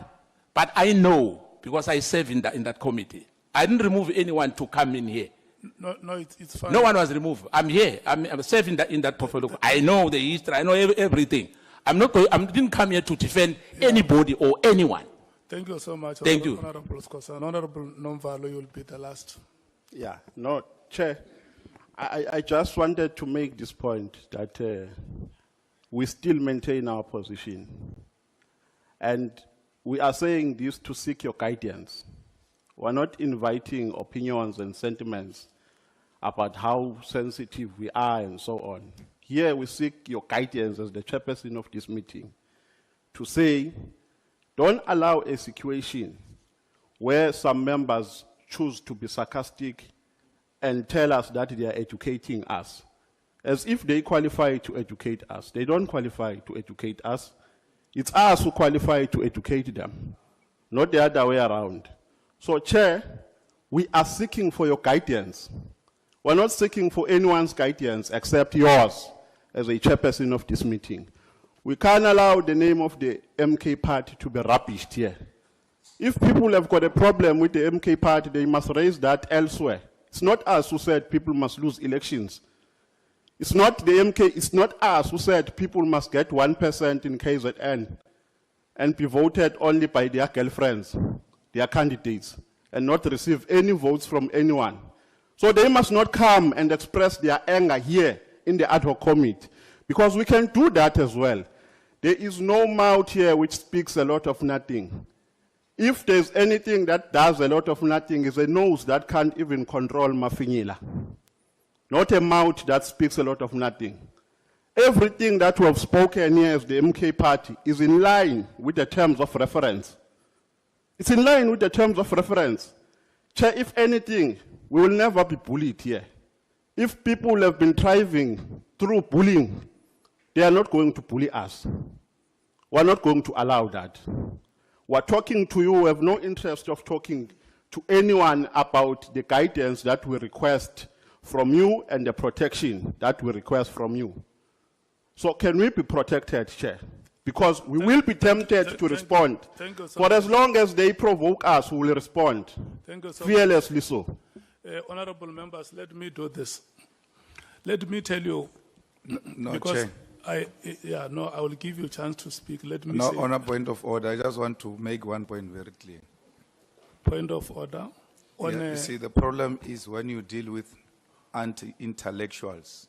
But I know, because I serve in that committee, I didn't remove anyone to come in here. No, it's fine. No one was removed. I'm here. I'm serving in that portfolio. I know the history. I know everything. I didn't come here to defend anybody or anyone. Thank you so much. Thank you. Honorable Skwasana. Honorable Nomvalo, you will be the last. Yeah, no, Chair. I just wanted to make this point that we still maintain our position. And we are saying this to seek your guidance. We're not inviting opinions and sentiments about how sensitive we are and so on. Here we seek your guidance as the chairperson of this meeting to say, don't allow a situation where some members choose to be sarcastic and tell us that they are educating us, as if they qualify to educate us. They don't qualify to educate us. It's us who qualify to educate them, not the other way around. So, Chair, we are seeking for your guidance. We're not seeking for anyone's guidance except yours as a chairperson of this meeting. We can't allow the name of the MK party to be rubbished here. If people have got a problem with the MK party, they must raise that elsewhere. It's not us who said people must lose elections. It's not the MK, it's not us who said people must get 1% in KZN and be voted only by their girlfriends, their candidates, and not receive any votes from anyone. So they must not come and express their anger here in the ad hoc committee, because we can do that as well. There is no mouth here which speaks a lot of nothing. If there's anything that does a lot of nothing, it's a nose that can't even control mafinyila. Not a mouth that speaks a lot of nothing. Everything that we have spoken here as the MK party is in line with the terms of reference. It's in line with the terms of reference. Chair, if anything, we will never be bullied here. If people have been thriving through bullying, they are not going to bully us. We're not going to allow that. We're talking to you. We have no interest of talking to anyone about the guidance that we request from you and the protection that we request from you. So can we be protected, Chair? Because we will be tempted to respond. Thank you so For as much. long as they provoke us, we will respond. Thank you so Fearlessly so. Honorable members, let me do this. Let me tell you, No, because Chair. I will give you a chance to speak. Let me No, say on a point of order, I just want to make one point very clear. point of order. On You see, the problem is when you deal with anti-intellectuals.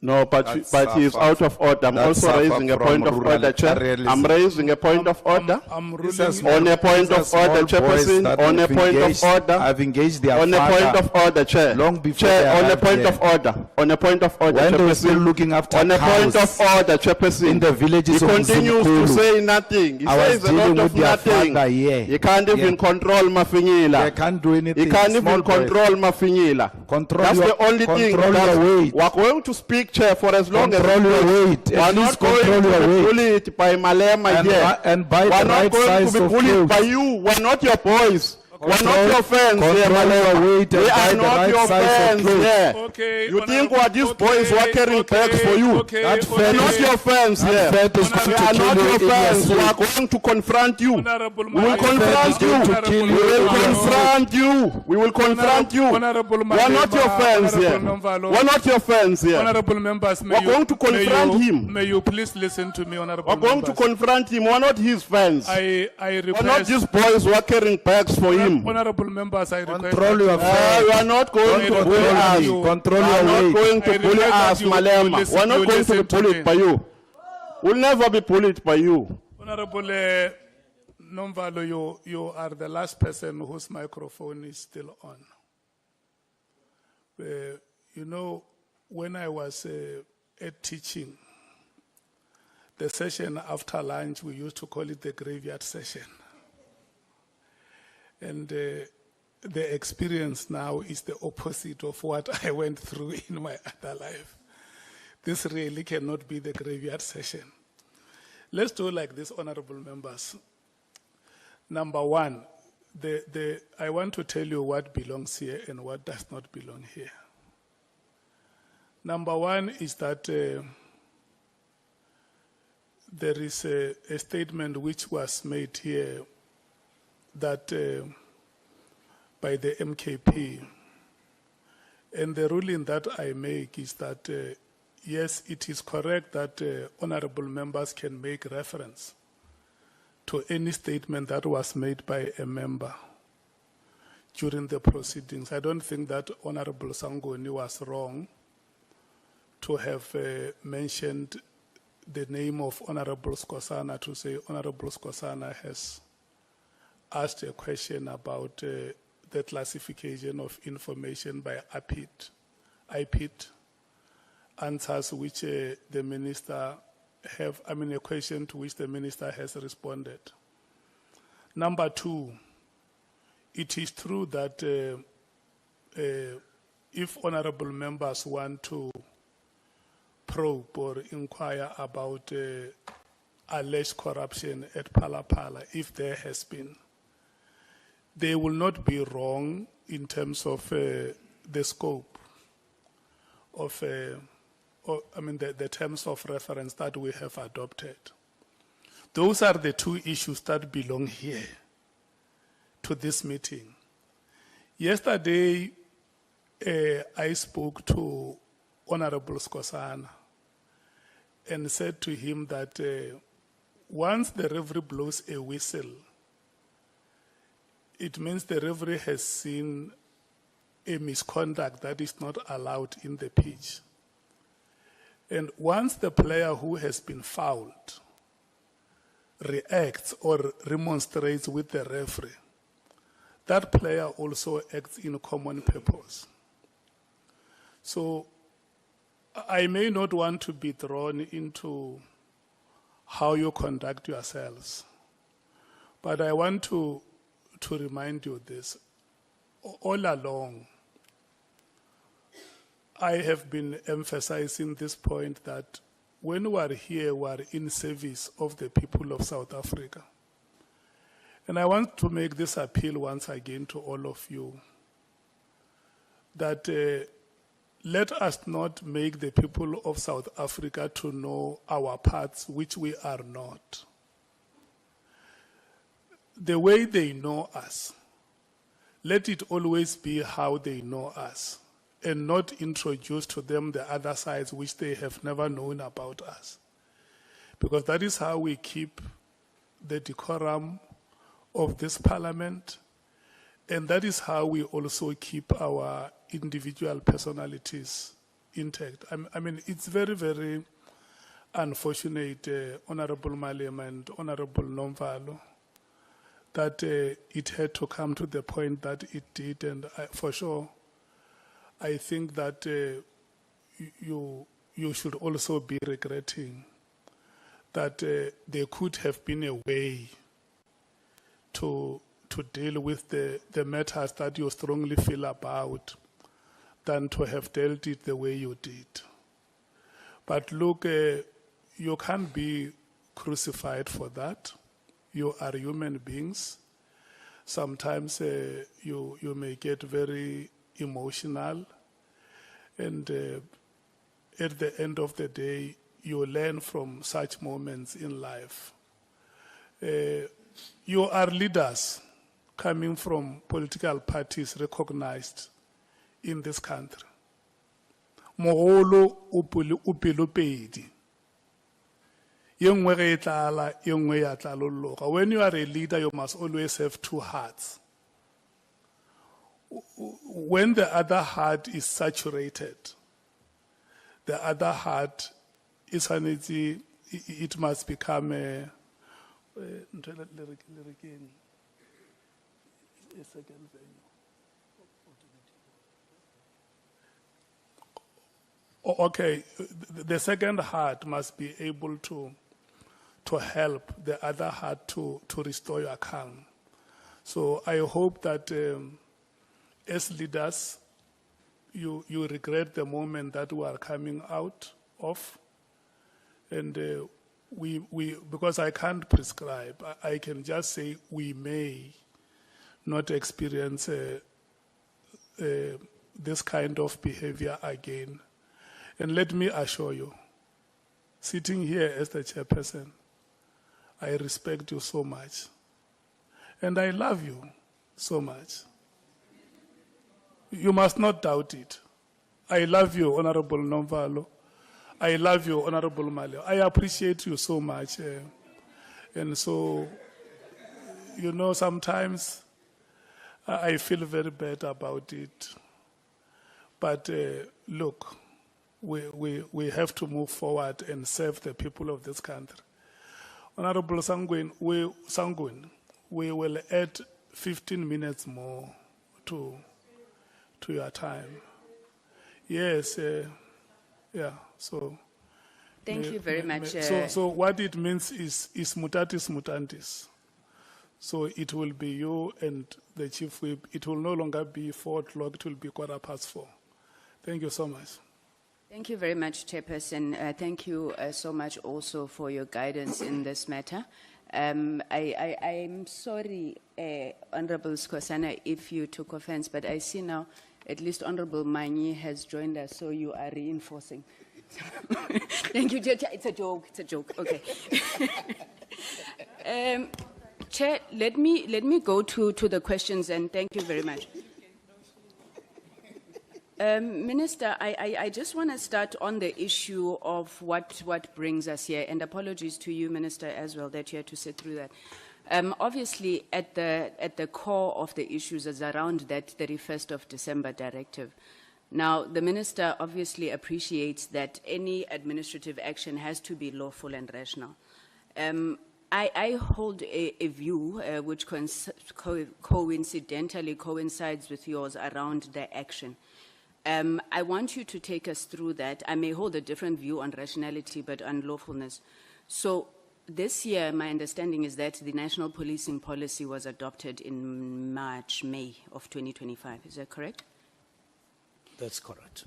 No, but he is out of order. I'm also raising a point of order, Chair. I'm raising a point of order. On a point of order, Chairperson. On a point of order. I've engaged their On a point of order, Chair. long before Chair, they on a arrived point here. of order. On a point of order, When they were Chairperson. still looking after On a point cows of order, Chairperson. in the villages He of continues to Mzimkhulu. say nothing. He I was says a lot dealing of with their nothing. father here. He can't even Yeah. control Mafinyila. They can't do anything. He can't Small even boys. control Mafinyila. Control That's your- the only thing. control that your weight. We're going to speak, Chair, for as long Control as your weight. we're At not least going control to your be weight. bullied by Malema And here. buy- and buy We're the not right going size to be of bullied clothes. by you. We're not your boys. We're not your fans here, control your Malema. weight and We buy are the not right your size of fans clothes. here. Okay, You think what these boys were carrying bags for you? We're not your fans here. That is going We to are kill not you your in your fans. We sleep. are going to confront you. Honorable We will Malema. confront you. to kill We you will in your confront you. We will confront you. Honorable We are not your Malema, fans here. Honorable Nomvalo. We're not your fans here. Honorable members, We're going to confront him. May you please listen to me, honorable We're going to members. confront him. We're not his fans. I We're request. not these boys who are carrying bags for him. Honorable members, I request. Control your You are not going to Control bully your us. weight. You Control are your not weight. going to I bully request that us, you Malema. listen- We're not you going to be listen to bullied me. by you. We'll never be bullied by you. Honorable Nomvalo, you are the last person whose microphone is still on. You know, when I was at teaching, the session after lunch, we used to call it the graveyard session. And the experience now is the opposite of what I went through in my other life. This really cannot be the graveyard session. Let's do like this, honorable members. Number one, I want to tell you what belongs here and what does not belong here. Number one is that there is a statement which was made here that by the MKP. And the ruling that I make is that, yes, it is correct that honorable members can make reference to any statement that was made by a member during the proceedings. I don't think that Honorable Sangoni was wrong to have mentioned the name of Honorable Skosana, to say Honorable Skosana has asked a question about the classification of information by IPIT, answers which the minister a question to which the minister has responded. Number two, it is true that if honorable members want to probe or inquire about alleged corruption at Palapala, if there has been, they will not be wrong in terms of the scope of the terms of reference that we have adopted. Those are the two issues that belong here to this meeting. Yesterday, I spoke to Honorable Skosana and said to him that once the referee blows a whistle, it means the referee has seen a misconduct that is not allowed in the pitch. And once the player who has been fouled reacts or remonstrates with the referee, that player also acts in common purpose. So I may not want to be drawn into how you conduct yourselves, but I want to remind you this. All along, I have been emphasizing this point that when we are here, we are in service of the people of South Africa. And I want to make this appeal once again to all of you, that let us not make the people of South Africa to know our parts, which we are not. The way they know us, let it always be how they know us, and not introduce to them the other sides which they have never known about us. Because that is how we keep the decorum of this parliament, and that is how we also keep our individual personalities intact. I mean, it's very, very unfortunate, Honorable Malem and Honorable Nomvalo, that it had to come to the point that it did, and for sure, I think that you should also be regretting that there could have been a way to deal with the matters that you strongly feel about than to have dealt it the way you did. But look, you can't be crucified for that. You are human beings. Sometimes you may get very emotional, and at the end of the day, you learn from such moments in life. You are leaders coming from political parties recognized in this country. Mogolo o pelopedi. When you are a leader, you must always have two hearts. When the other heart is saturated, the other heart is it must become a second venue. Okay, the second heart must be able to help the other heart to restore your calm. So I hope that as leaders, you regret the moment that we are coming out of, and we because I can't prescribe, I can just say we may not experience this kind of behavior again. And let me assure you, sitting here as the chairperson, I respect you so much. And I love you so much. You must not doubt it. I love you, Honorable Nomvalo. I love you, Honorable Male. I appreciate you so much. And so, you know, sometimes I feel very bad about it. But look, we have to move forward and serve the people of this country. Honorable Sangwin, we will add 15 minutes more to your time. Yes, yeah, so. Thank you very much. So what it means is mutatis mutandis. So it will be you and the chief whip. It will no longer be 4 o'clock, it will be 4:15. Thank you so much. Thank you very much, Chairperson. Thank you so much also for your guidance in this matter. I'm sorry, Honorable Skosana, if you took offense, but I see now at least Honorable Manyi has joined us, so you are reinforcing. Thank you, Chair. It's a joke. It's a joke. Okay. Chair, let me go to the questions, and thank you very much. Minister, I just want to start on the issue of what brings us here, and apologies to you, Minister, as well, that you had to sit through that. Obviously, at the core of the issues is around that 31st of December directive. Now, the Minister obviously appreciates that any administrative action has to be lawful and rational. I hold a view which coincidentally coincides with yours around the action. I want you to take us through that. I may hold a different view on rationality, but on lawfulness. So this year, my understanding is that the national policing policy was adopted in May of 2025. Is that correct? That's correct.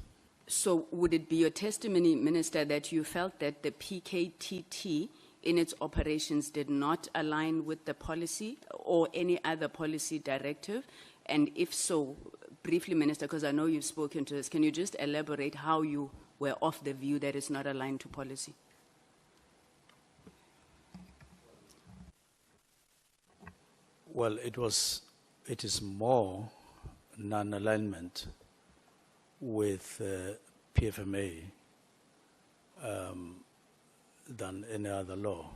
So would it be your testimony, Minister, that you felt that the PKTT in its operations did not align with the policy or any other policy directive? And if so, briefly, Minister, because I know you've spoken to this, can you just elaborate how you were of the view that it's not aligned to policy? Well, it is more non-alignment with PFMA than any other law,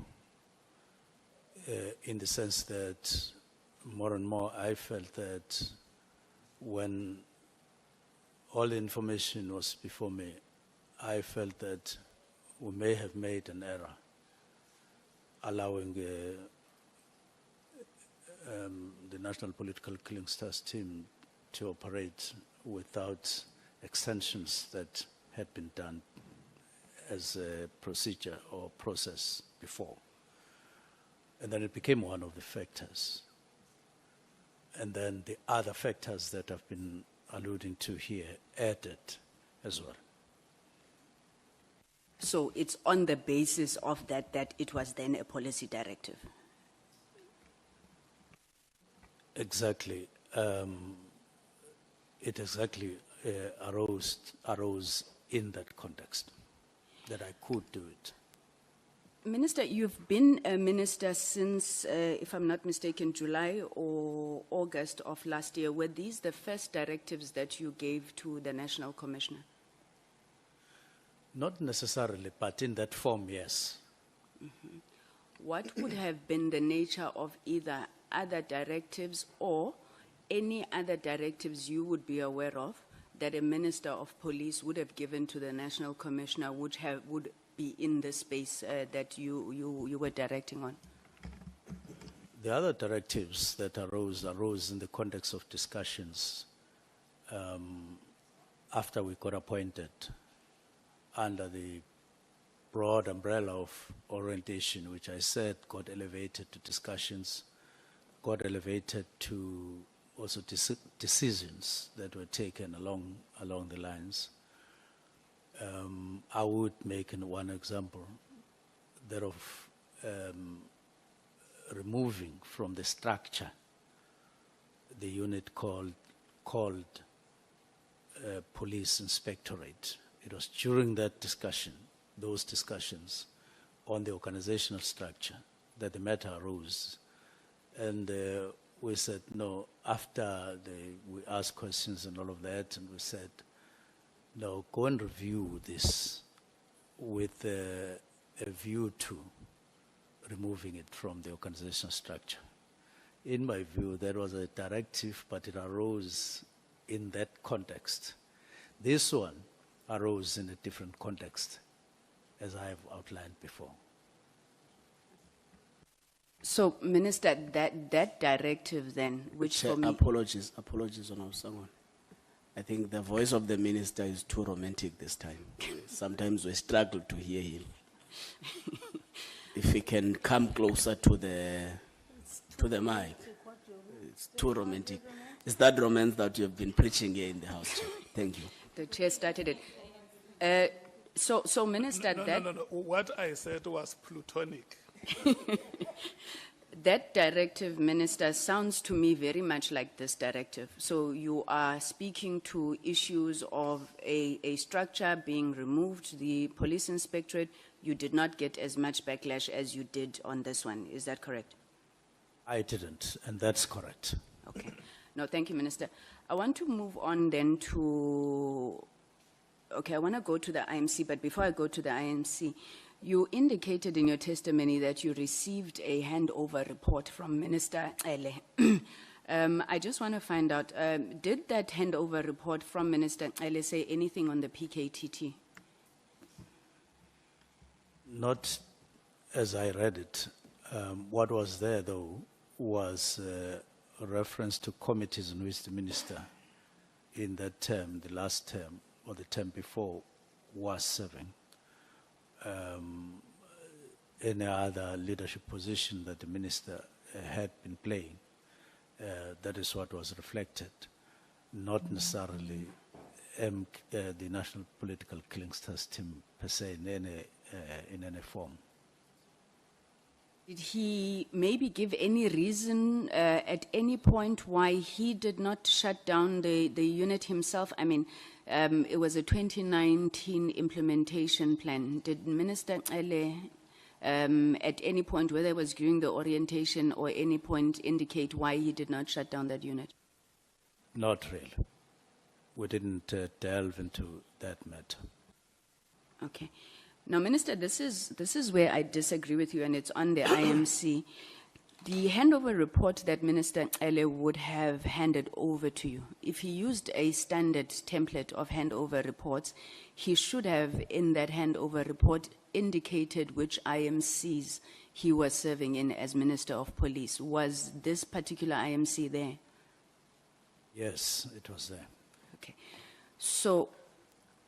in the sense that more and more I felt that when all the information was before me, I felt that we may have made an error allowing the National Political Killing Stars team to operate without extensions that had been done as a procedure or process before. And then it became one of the factors. And then the other factors that I've been alluding to here added as well. So it's on the basis of that it was then a policy directive? Exactly. It exactly arose in that context, that I could do it. Minister, you've been a minister since, if I'm not mistaken, July or August of last year. Were these the first directives that you gave to the National Commissioner? Not necessarily, but in that form, yes. Mm-hmm. What would have been the nature of either other directives or any other directives you would be aware of that a Minister of Police would have given to the National Commissioner would be in the space that you were directing on? The other directives that arose in the context of discussions after we got appointed under the broad umbrella of orientation, which I said got elevated to discussions, got elevated to also decisions that were taken along the lines. I would make one example, that of removing from the structure the unit called Police Inspectorate. It was during that discussion, those discussions on the organizational structure, that the matter arose. And we said, no, after we asked questions and all of that, and we said, no, go and review this with a view to removing it from the organizational structure. In my view, that was a directive, but it arose in that context. This one arose in a different context, as I have outlined before. So, Minister, that directive then, which Chair, for me... Apologies, Honourable Sangwan. I think the voice of the minister is too romantic this time. Sometimes we struggle to hear him. If he can come closer to the mic. It's too romantic. It's that romance that you have been preaching here in the House, Chair. Thank you. The Chair started it. So Minister, No. What I said was plutonic. That directive, Minister, sounds to me very much like this directive. So you are speaking to issues of a structure being removed, the police inspectorate. You did not get as much backlash as you did on this one. Is that correct? I didn't, and that's correct. Okay. No, thank you, Minister. I want to move on then to... Okay, I want to go to the IMC, but before I go to the IMC, you indicated in your testimony that you received a handover report from Minister Ele. I just want to find out, did that handover report from Minister Ele say anything on the PKTT? Not as I read it. What was there, though, was a reference to committees in which the minister in that term, the last term, or the term before, was serving. Any other leadership position that the minister had been playing, that is what was reflected, not necessarily the National Political Killing Stars team per se in any form. Did he maybe give any reason at any point why he did not shut down the unit himself? I mean, it was a 2019 implementation plan. Did Minister Ele at any point, whether it was during the orientation or any point, indicate why he did not shut down that unit? Not really. We didn't delve into that matter. Okay. Now, Minister, this is where I disagree with you, and it's on the IMC. The handover report that Minister Ele would have handed over to you, if he used a standard template of handover reports, he should have, in that handover report, indicated which IMCs he was serving in as Minister of Police. Was this particular IMC there? Yes, it was there. Okay. So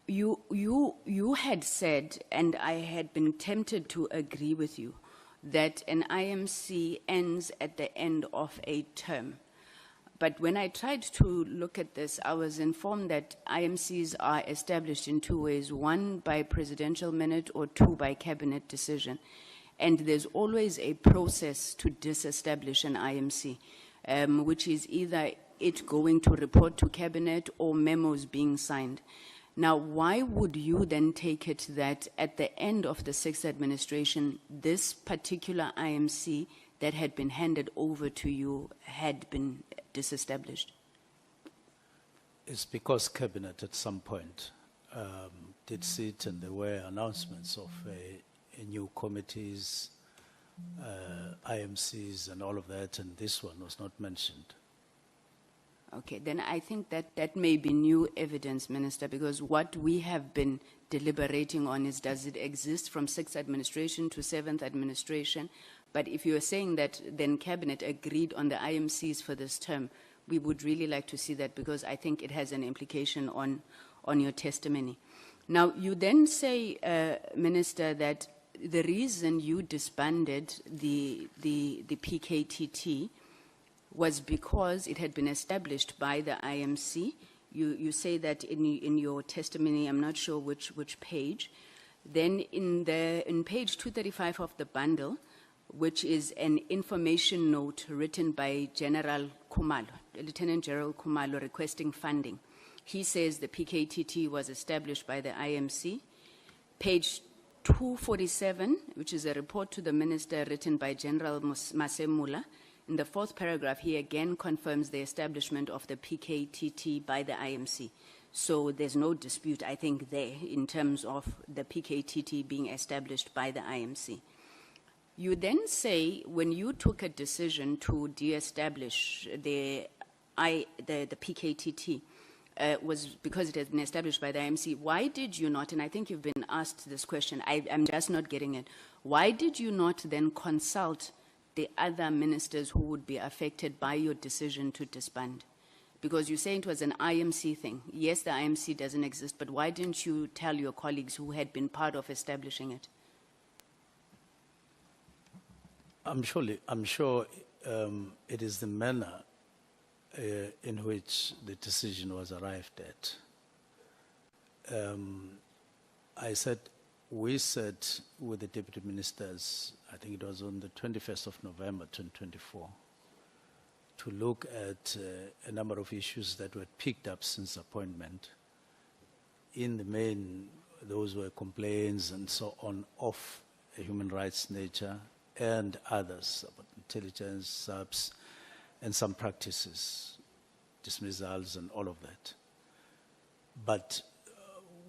you had said, and I had been tempted to agree with you, that an IMC ends at the end of a term. But when I tried to look at this, I was informed that IMCs are established in two ways: one by presidential minute, or two by cabinet decision. And there's always a process to disestablish an IMC, which is either it going to report to cabinet or memos being signed. Now, why would you then take it that at the end of the 6th administration, this particular IMC that had been handed over to you had been disestablished? It's because cabinet at some point did sit, and there were announcements of a new committees, IMCs and all of that, and this one was not mentioned. Okay, then I think that may be new evidence, Minister, because what we have been deliberating on is, does it exist from 6th administration to 7th administration? But if you're saying that then Cabinet agreed on the IMCs for this term, we would really like to see that, because I think it has an implication on your testimony. Now, you then say, Minister, that the reason you disbanded the PKTT was because it had been established by the IMC. You say that in your testimony, I'm not sure which page. Then in page 235 of the bundle, which is an information note written by General Khumalo, Lieutenant General Khumalo, requesting funding. He says the PKTT was established by the IMC. Page 247, which is a report to the minister written by General Masemula. In the 4th paragraph, he again confirms the establishment of the PKTT by the IMC. So there's no dispute, I think, there in terms of the PKTT being established by the IMC. You then say, when you took a decision to de-establish the PKTT, was because it had been established by the IMC. Why did you not, and I think you've been asked this question, I'm just not getting it, why did you not then consult the other ministers who would be affected by your decision to disband? Because you're saying it was an IMC thing. Yes, the IMC doesn't exist, but why didn't you tell your colleagues who had been part of establishing it? I'm sure it is the manner in which the decision was arrived at. We said with the deputy ministers, I think it was on the 21st of November 2024, to look at a number of issues that were picked up since appointment. In the main, those were complaints and so on of a human rights nature, and others about intelligence, subs, and some practices, dismissals and all of that. But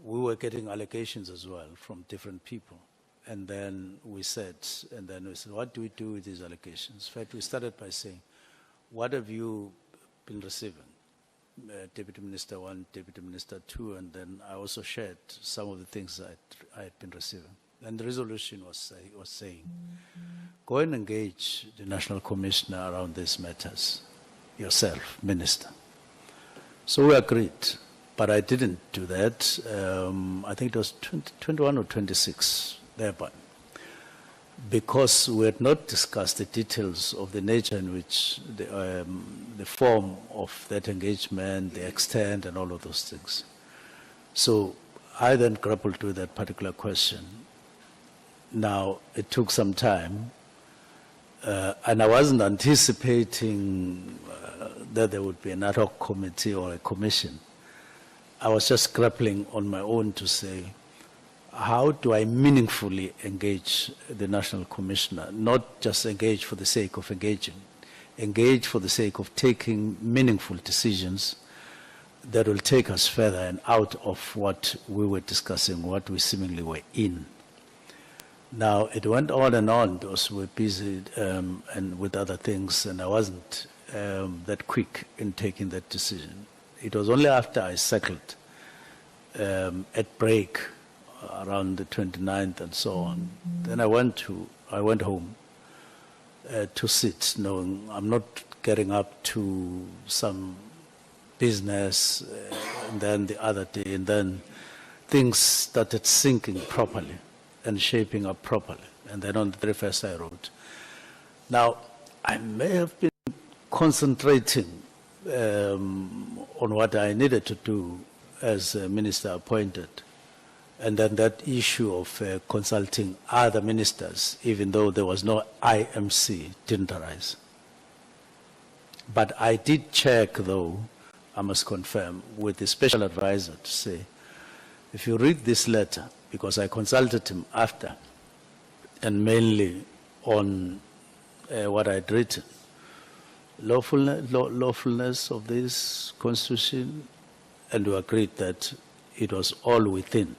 we were getting allegations as well from different people. And then we said, what do we do with these allegations? In fact, we started by saying, what have you been receiving? Deputy Minister 1, Deputy Minister 2, and then I also shared some of the things that I had been receiving. And the resolution was saying, go and engage the National Commissioner around these matters, yourself, Minister. So we agreed, but I didn't do that. I think it was 21 or 26, thereby. Because we had not discussed the details of the nature in which the form of that engagement, the extent, and all of those things. So I then grappled with that particular question. Now, it took some time, and I wasn't anticipating that there would be an ad hoc committee or a commission. I was just grappling on my own to say, how do I meaningfully engage the National Commissioner, not just engage for the sake of engaging, engage for the sake of taking meaningful decisions that will take us further and out of what we were discussing, what we seemingly were in. Now, it went on and on because we were busy and with other things, and I wasn't that quick in taking that decision. It was only after I settled at break around the 29th and so on. Then I went home to sit, knowing I'm not getting up to some business, and then the other day, and then things started sinking properly and shaping up properly. And then on the 31st I wrote. Now, I may have been concentrating on what I needed to do as a minister appointed, and then that issue of consulting other ministers, even though there was no IMC, didn't arise. But I did check, though, I must confirm, with the special advisor to say, if you read this letter, because I consulted him after, and mainly on what I'd written, lawfulness of this constitution, and we agreed that it was all within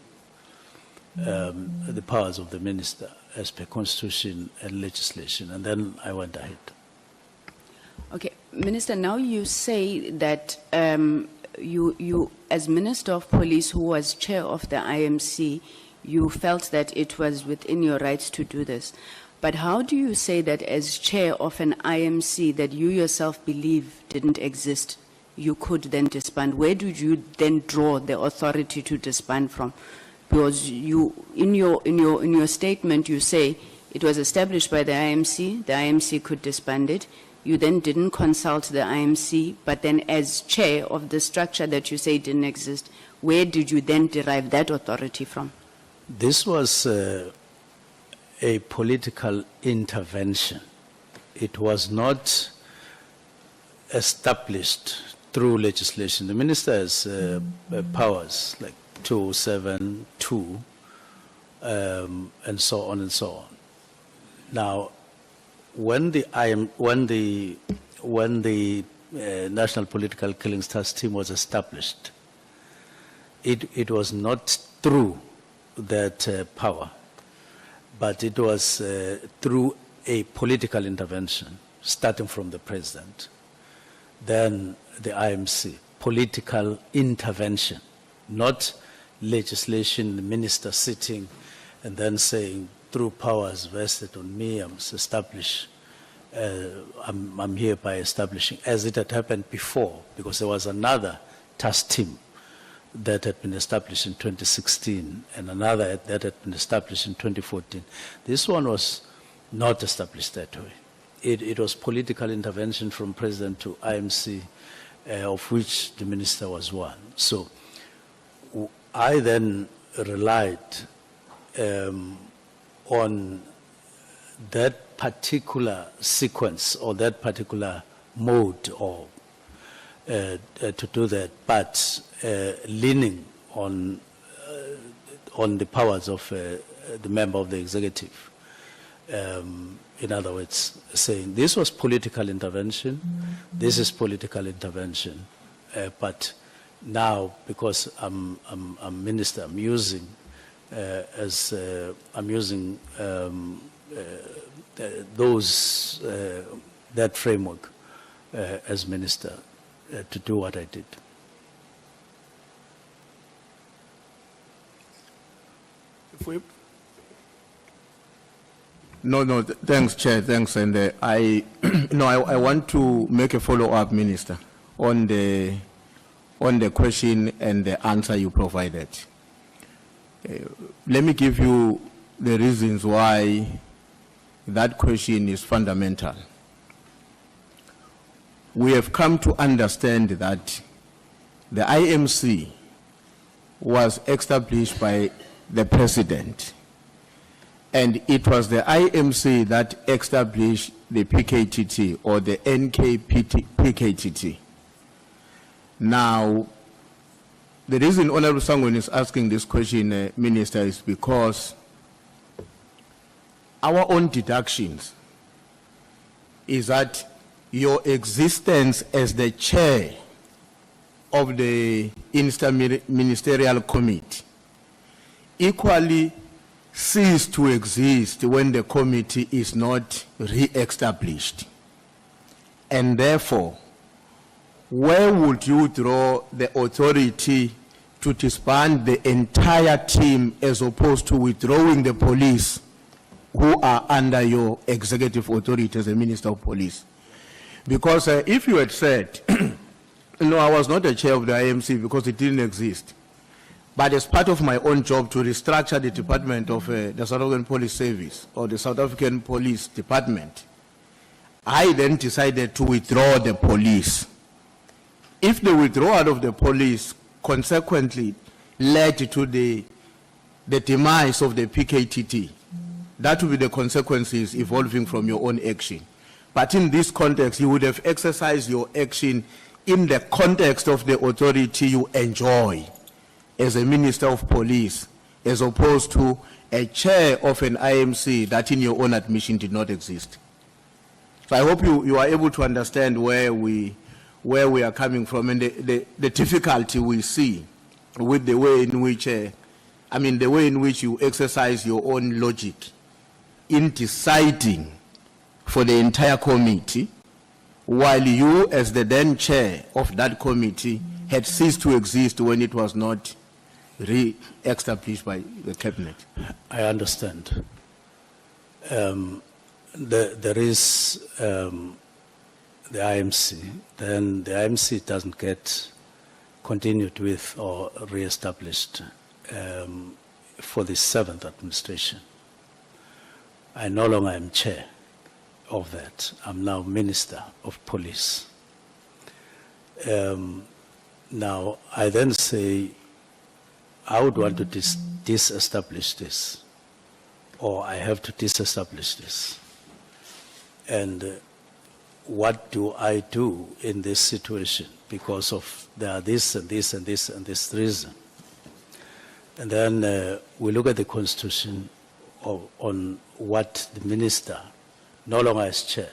the powers of the minister as per constitution and legislation, and then I went ahead. Okay, Minister, now you say that you, as Minister of Police, who was chair of the IMC, you felt that it was within your rights to do this. But how do you say that as chair of an IMC that you yourself believe didn't exist, you could then disband? Where did you then draw the authority to disband from? Because you, in your statement, you say it was established by the IMC could disband it. You then didn't consult the IMC, but then as chair of the structure that you say didn't exist, where did you then derive that authority from? This was a political intervention. It was not established through legislation. The minister has powers like 272 and so on and so on. Now, when the National Political Killings Task Team was established, it was not through that power, but it was through a political intervention, starting from the president, then the IMC, political intervention, not legislation, the minister sitting and then saying, through powers vested on me, I must establish, I'm hereby establishing, as it had happened before, because there was another task team that had been established in 2016 and another that had been established in 2014. This one was not established that way. It was political intervention from president to IMC, of which the minister was one. So I then relied on that particular sequence or that particular mode or to do that, but leaning on the powers of the member of the executive. In other words, saying this was political intervention, this is political intervention, but now because I'm minister, I'm using those that framework as minister to do what I did. No, thanks, Chair, thanks. And I want to make a follow-up, Minister, on the question and the answer you provided. Let me give you the reasons why that question is fundamental. We have come to understand that the IMC was established by the president. And it was the IMC that established the PKTT or the NKPKTT. Now, the reason Honorable Sangweni is asking this question, Minister, is because our own deductions is that your existence as the chair of the Interministerial Committee equally cease to exist when the committee is not re-established. And therefore, where would you draw the authority to disband the entire team as opposed to withdrawing the police who are under your executive authority as a Minister of Police? Because if you had said, no, I was not the chair of the IMC because it didn't exist, but as part of my own job to restructure the department of the South African Police Service or the South African Police Department, I then decided to withdraw the police. If the withdrawal of the police consequently led to the demise of the PKTT, that would be the consequences evolving from your own action. But in this context, you would have exercised your action in the context of the authority you enjoy as a Minister of Police, as opposed to a chair of an IMC that in your own admission did not exist. So I hope you are able to understand where we are coming from and the difficulty we see with the way in which, the way in which you exercise your own logic in deciding for the entire committee, while you as the then chair of that committee had ceased to exist when it was not re-established by the cabinet. I understand. There is the IMC, then the IMC doesn't get continued with or re-established for the 7th administration. I no longer am chair of that. I'm now Minister of Police. Now, I then say, I would want to disestablish this, or I have to disestablish this. And what do I do in this situation? Because of there are this and this and this and this reason. And then we look at the Constitution on what the minister, no longer as chair,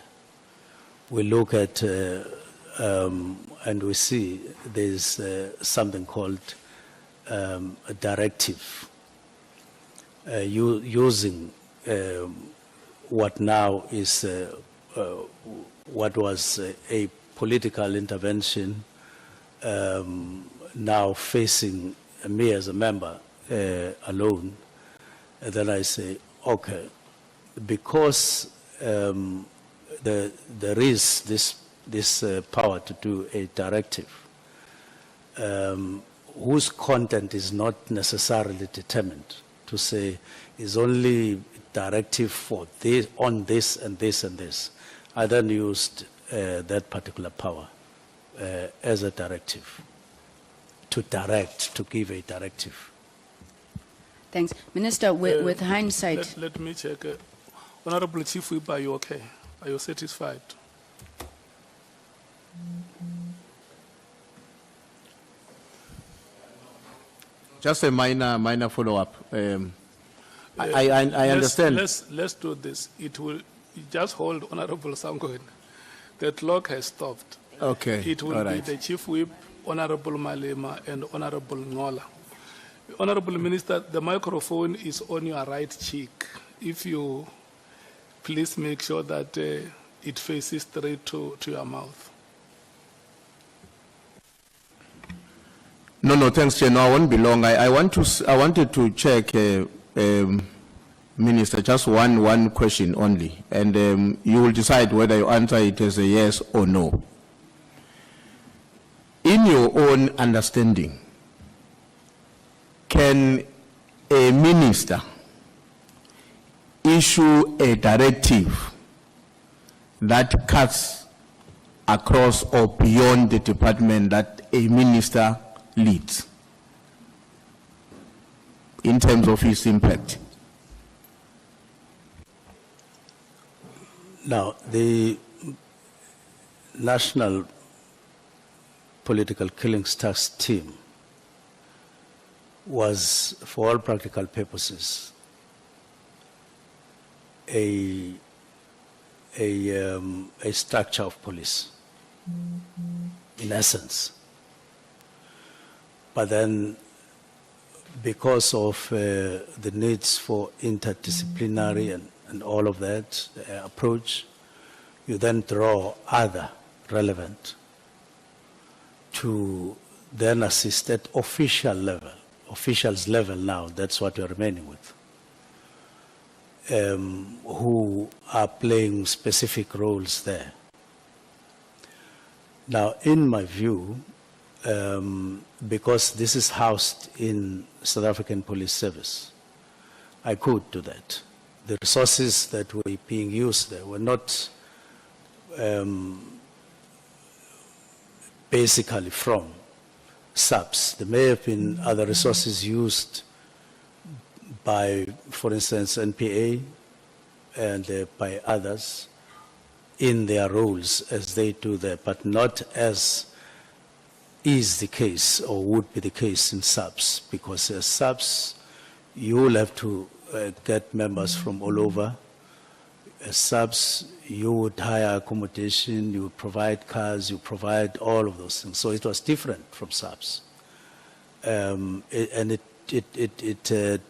we look at and we see there's something called a directive using what now is what was a political intervention now facing me as a member alone. And then I say, okay, because there is this power to do a directive whose content is not necessarily determined, to say is only directive for this, on this and this and this. I then used that particular power as a directive, to direct, to give a directive. Thanks. Minister, with hindsight. Let me check. Honorable Chief Whip, are you okay? Are you satisfied? Just a minor follow-up. I understand. Let's do this. It will just hold, Honorable Sangweni. The clock has stopped. Okay. It will be the Chief Whip, Honorable Malema, and Honorable Ngola. Honorable Minister, the microphone is on your right cheek. If you please make sure that it faces straight to your mouth. No, thanks, Chair. No, I won't be long. I wanted to check, Minister, just one question only, and you will decide whether you answer it as a yes or no. In your own understanding, can a minister issue a directive that cuts across or beyond the department that a minister leads? in terms of its impact? Now, the National Political Killings Task Team was, for all practical purposes, a structure of police, in essence. But then, because of the needs for interdisciplinary and all of that approach, you then draw other relevant to then assist at officials level now, that's what you're remaining with, who are playing specific roles there. Now, in my view, because this is housed in South African Police Service, I could do that. The resources that were being used there were not basically from subs. There may have been other resources used by, for instance, NPA and by others in their roles as they do there, but not as is the case or would be the case in subs, because as subs, you will have to get members from all over. As subs, you would hire accommodation, you would provide cars, you provide all of those things. So it was different from subs. And it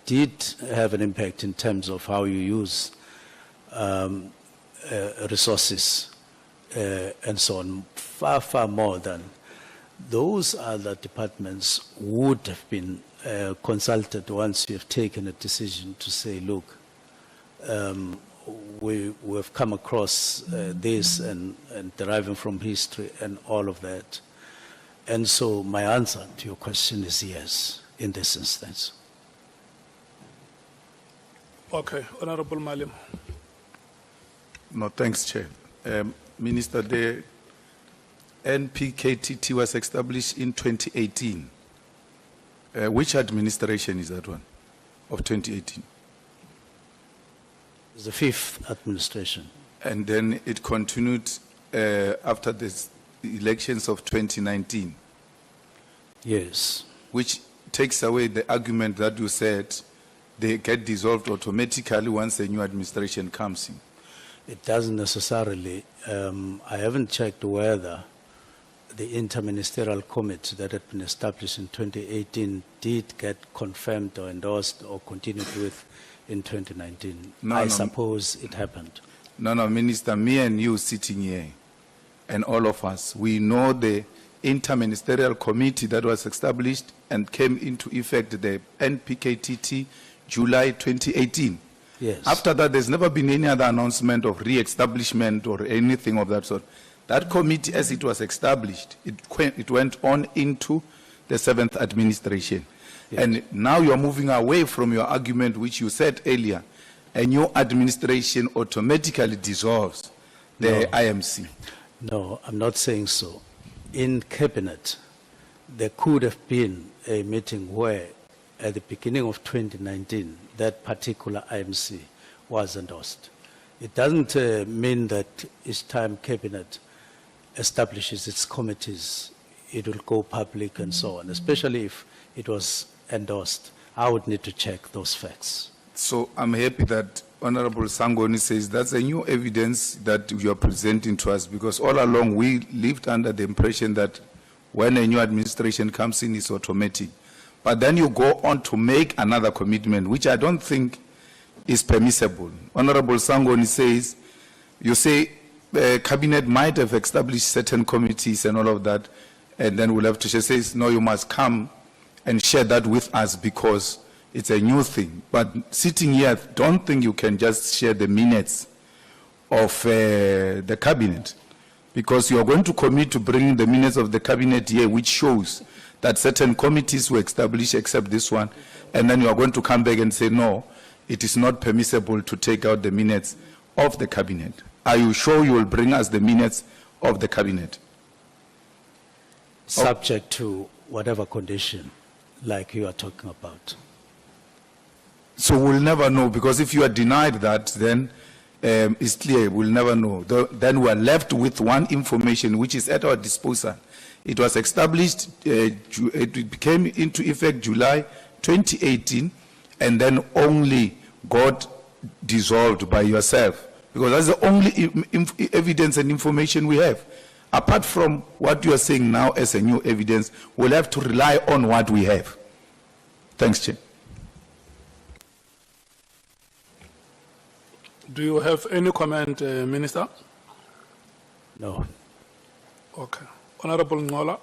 did have an impact in terms of how you use resources and so on, far, far more than those other departments would have been consulted once you have taken a decision to say, look, we have come across this and deriving from history and all of that. And so my answer to your question is yes, in this instance. Okay, Honorable Malim. No, thanks, Chair. Minister, the NPKTT was established in 2018. Which administration is that one, of 2018? It's the fifth administration. And then it continued after the elections of 2019. Yes. Which takes away the argument that you said they get dissolved automatically once a new administration comes in. It doesn't necessarily. I haven't checked whether the interministerial committee that had been established in 2018 did get confirmed or endorsed or continued with in 2019. I suppose it happened. No, Minister, me and you sitting here, and all of us, we know the interministerial committee that was established and came into effect, the NPKTT, July 2018. Yes. After that, there's never been any other announcement of re-establishment or anything of that sort. That committee, as it was established, it went on into the 7th administration. Yes. And now you're moving away from your argument, which you said earlier, a new administration automatically dissolves the IMC. No, I'm not saying so. In Cabinet, there could have been a meeting where, at the beginning of 2019, that particular IMC was endorsed. It doesn't mean that each time Cabinet establishes its committees, it will go public and so on, especially if it was endorsed. I would need to check those facts. So I'm happy that Honorable Sangoni says that's a new evidence that you are presenting to us, because all along we lived under the impression that when a new administration comes in, it's automatic. But then you go on to make another commitment, which I don't think is permissible. Honorable Sangoni says, you say the cabinet might have established certain committees and all of that, and then we'll have to share. Says, no, you must come and share that with us because it's a new thing. But sitting here, I don't think you can just share the minutes of the cabinet, because you are going to commit to bringing the minutes of the cabinet here, which shows that certain committees were established except this one, and then you are going to come back and say, no, it is not permissible to take out the minutes of the cabinet. Are you sure you will bring us the minutes of the cabinet? Subject to whatever condition, like you are talking about. So we'll never know, because if you are denied that, then it's clear we'll never know. Then we are left with one information which is at our disposal. It was established, it came into effect July 2018, and then only got dissolved by yourself, because that's the only evidence and information we have. Apart from what you are saying now as a new evidence, we'll have to rely on what we have. Thanks, Chair. Do you have any comment, Minister? No. Okay. Honorable Ngola.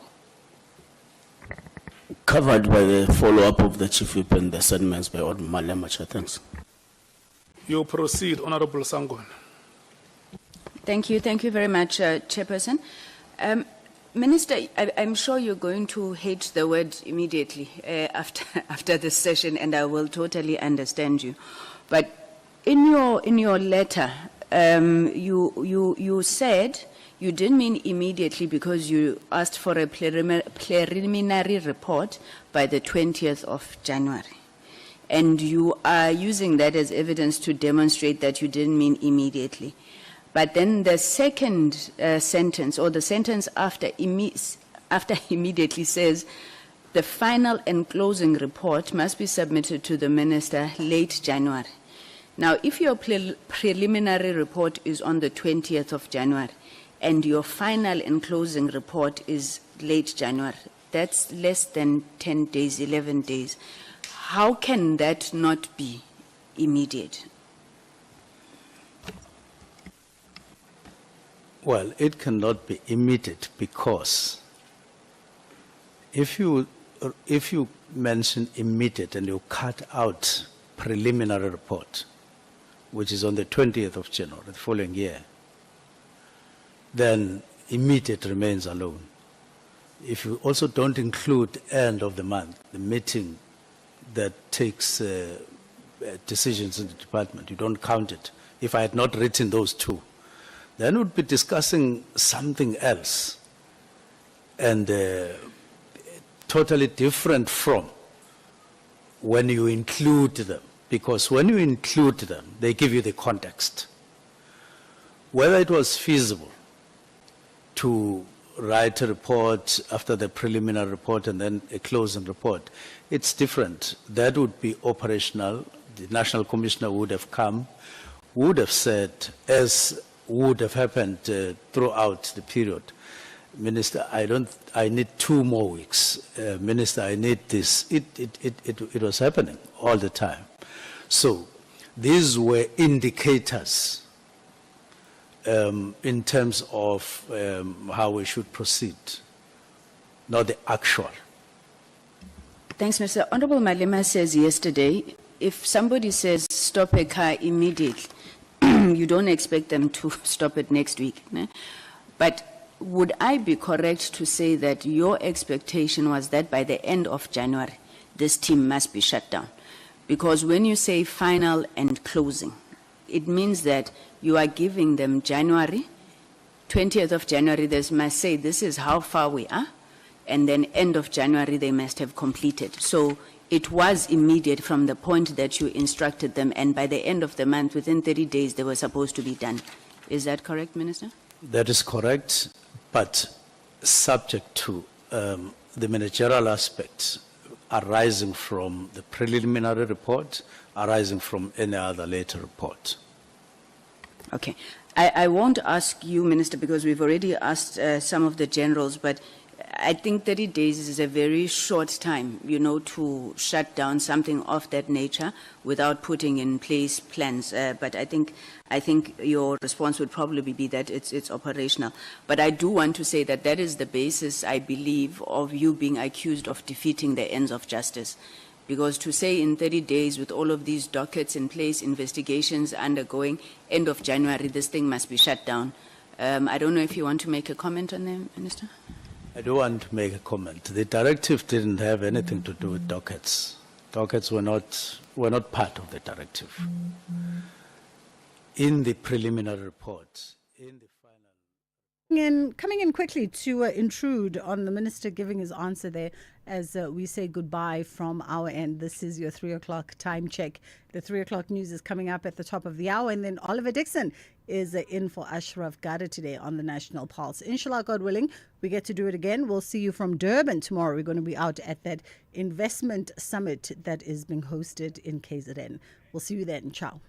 Covered by the follow-up of the Chief Whip and the sentiments by Honorable Malema. Thanks. You proceed, Honorable Sangoni. Thank you. Thank you very much, Chairperson. Minister, I'm sure you're going to hate the word immediately after this session, and I will totally understand you. But in your letter, you said you didn't mean immediately because you asked for a preliminary report by the 20th of January. And you are using that as evidence to demonstrate that you didn't mean immediately. But then the second sentence, or the sentence after immediately, says the final and closing report must be submitted to the Minister late January. Now, if your preliminary report is on the 20th of January and your final and closing report is late January, that's less than 10 days, 11 days. How can that not be immediate? Well, it cannot be immediate because if you mention immediate and you cut out preliminary report, which is on the 20th of January, the following year, then immediate remains alone. If you also don't include end of the month, the meeting that takes decisions in the department, you don't count it. If I had not written those two, then we'd be discussing something else and totally different from when you include them. Because when you include them, they give you the context. Whether it was feasible to write a report after the preliminary report and then a closing report, it's different. That would be operational. The National Commissioner would have come, would have said, as would have happened throughout the period, Minister, I need 2 more weeks. Minister, I need this. It was happening all the time. So these were indicators in terms of how we should proceed, not the actual. Thanks, Mr. Honorable Malema says yesterday, if somebody says stop a car immediately, you don't expect them to stop it next week. Ne? But would I be correct to say that your expectation was that by the end of January, this team must be shut down? Because when you say final and closing, it means that you are giving them January, 20th of January, they must say this is how far we are, and then end of January they must have completed. So it was immediate from the point that you instructed them, and by the end of the month, within 30 days, they were supposed to be done. Is that correct, Minister? That is correct, but subject to the managerial aspects arising from the preliminary report, arising from any other later report. Okay. I won't ask you, Minister, because we've already asked some of the generals, but I think 30 days is a very short time, you know, to shut down something of that nature without putting in place plans. But I think your response would probably be that it's operational. But I do want to say that that is the basis, I believe, of you being accused of defeating the ends of justice. Because to say in 30 days with all of these dockets in place, investigations undergoing, end of January, this thing must be shut down. I don't know if you want to make a comment on that, Minister? I do want to make a comment. The directive didn't have anything to do with dockets. Dockets were not part of the directive. In the preliminary report, in the Coming in quickly to intrude on the minister giving his answer there as we say goodbye from our end. This is your 3 o'clock time check. The 3 o'clock news is coming up at the top of the hour, and then Oliver Dixon is in for Ashraf Gada today on the National Pulse. Inshallah, God willing, we get to do it again. We'll see you from Durban tomorrow. We're going to be out at that investment summit that is being hosted in KZN. We'll see you then. Ciao.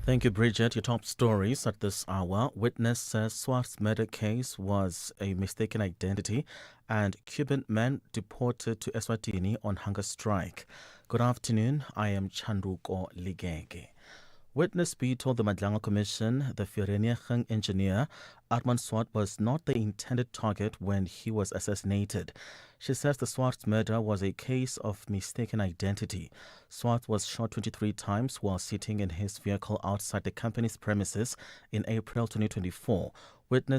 Thank you, Bridget. Your top stories at this hour. Witness says Swart's murder case was a mistaken identity, and Cuban men deported to Eswatini on hunger strike. Good afternoon. I am Chanduko Ligege. Witness B told the Madlanga Commission the Vereeniging engineer Armand Swart was not the intended target when he was assassinated. She says the Swart's murder was a case of mistaken identity. Swart was shot 23 times while sitting in his vehicle outside the company's premises in April 2024. Witness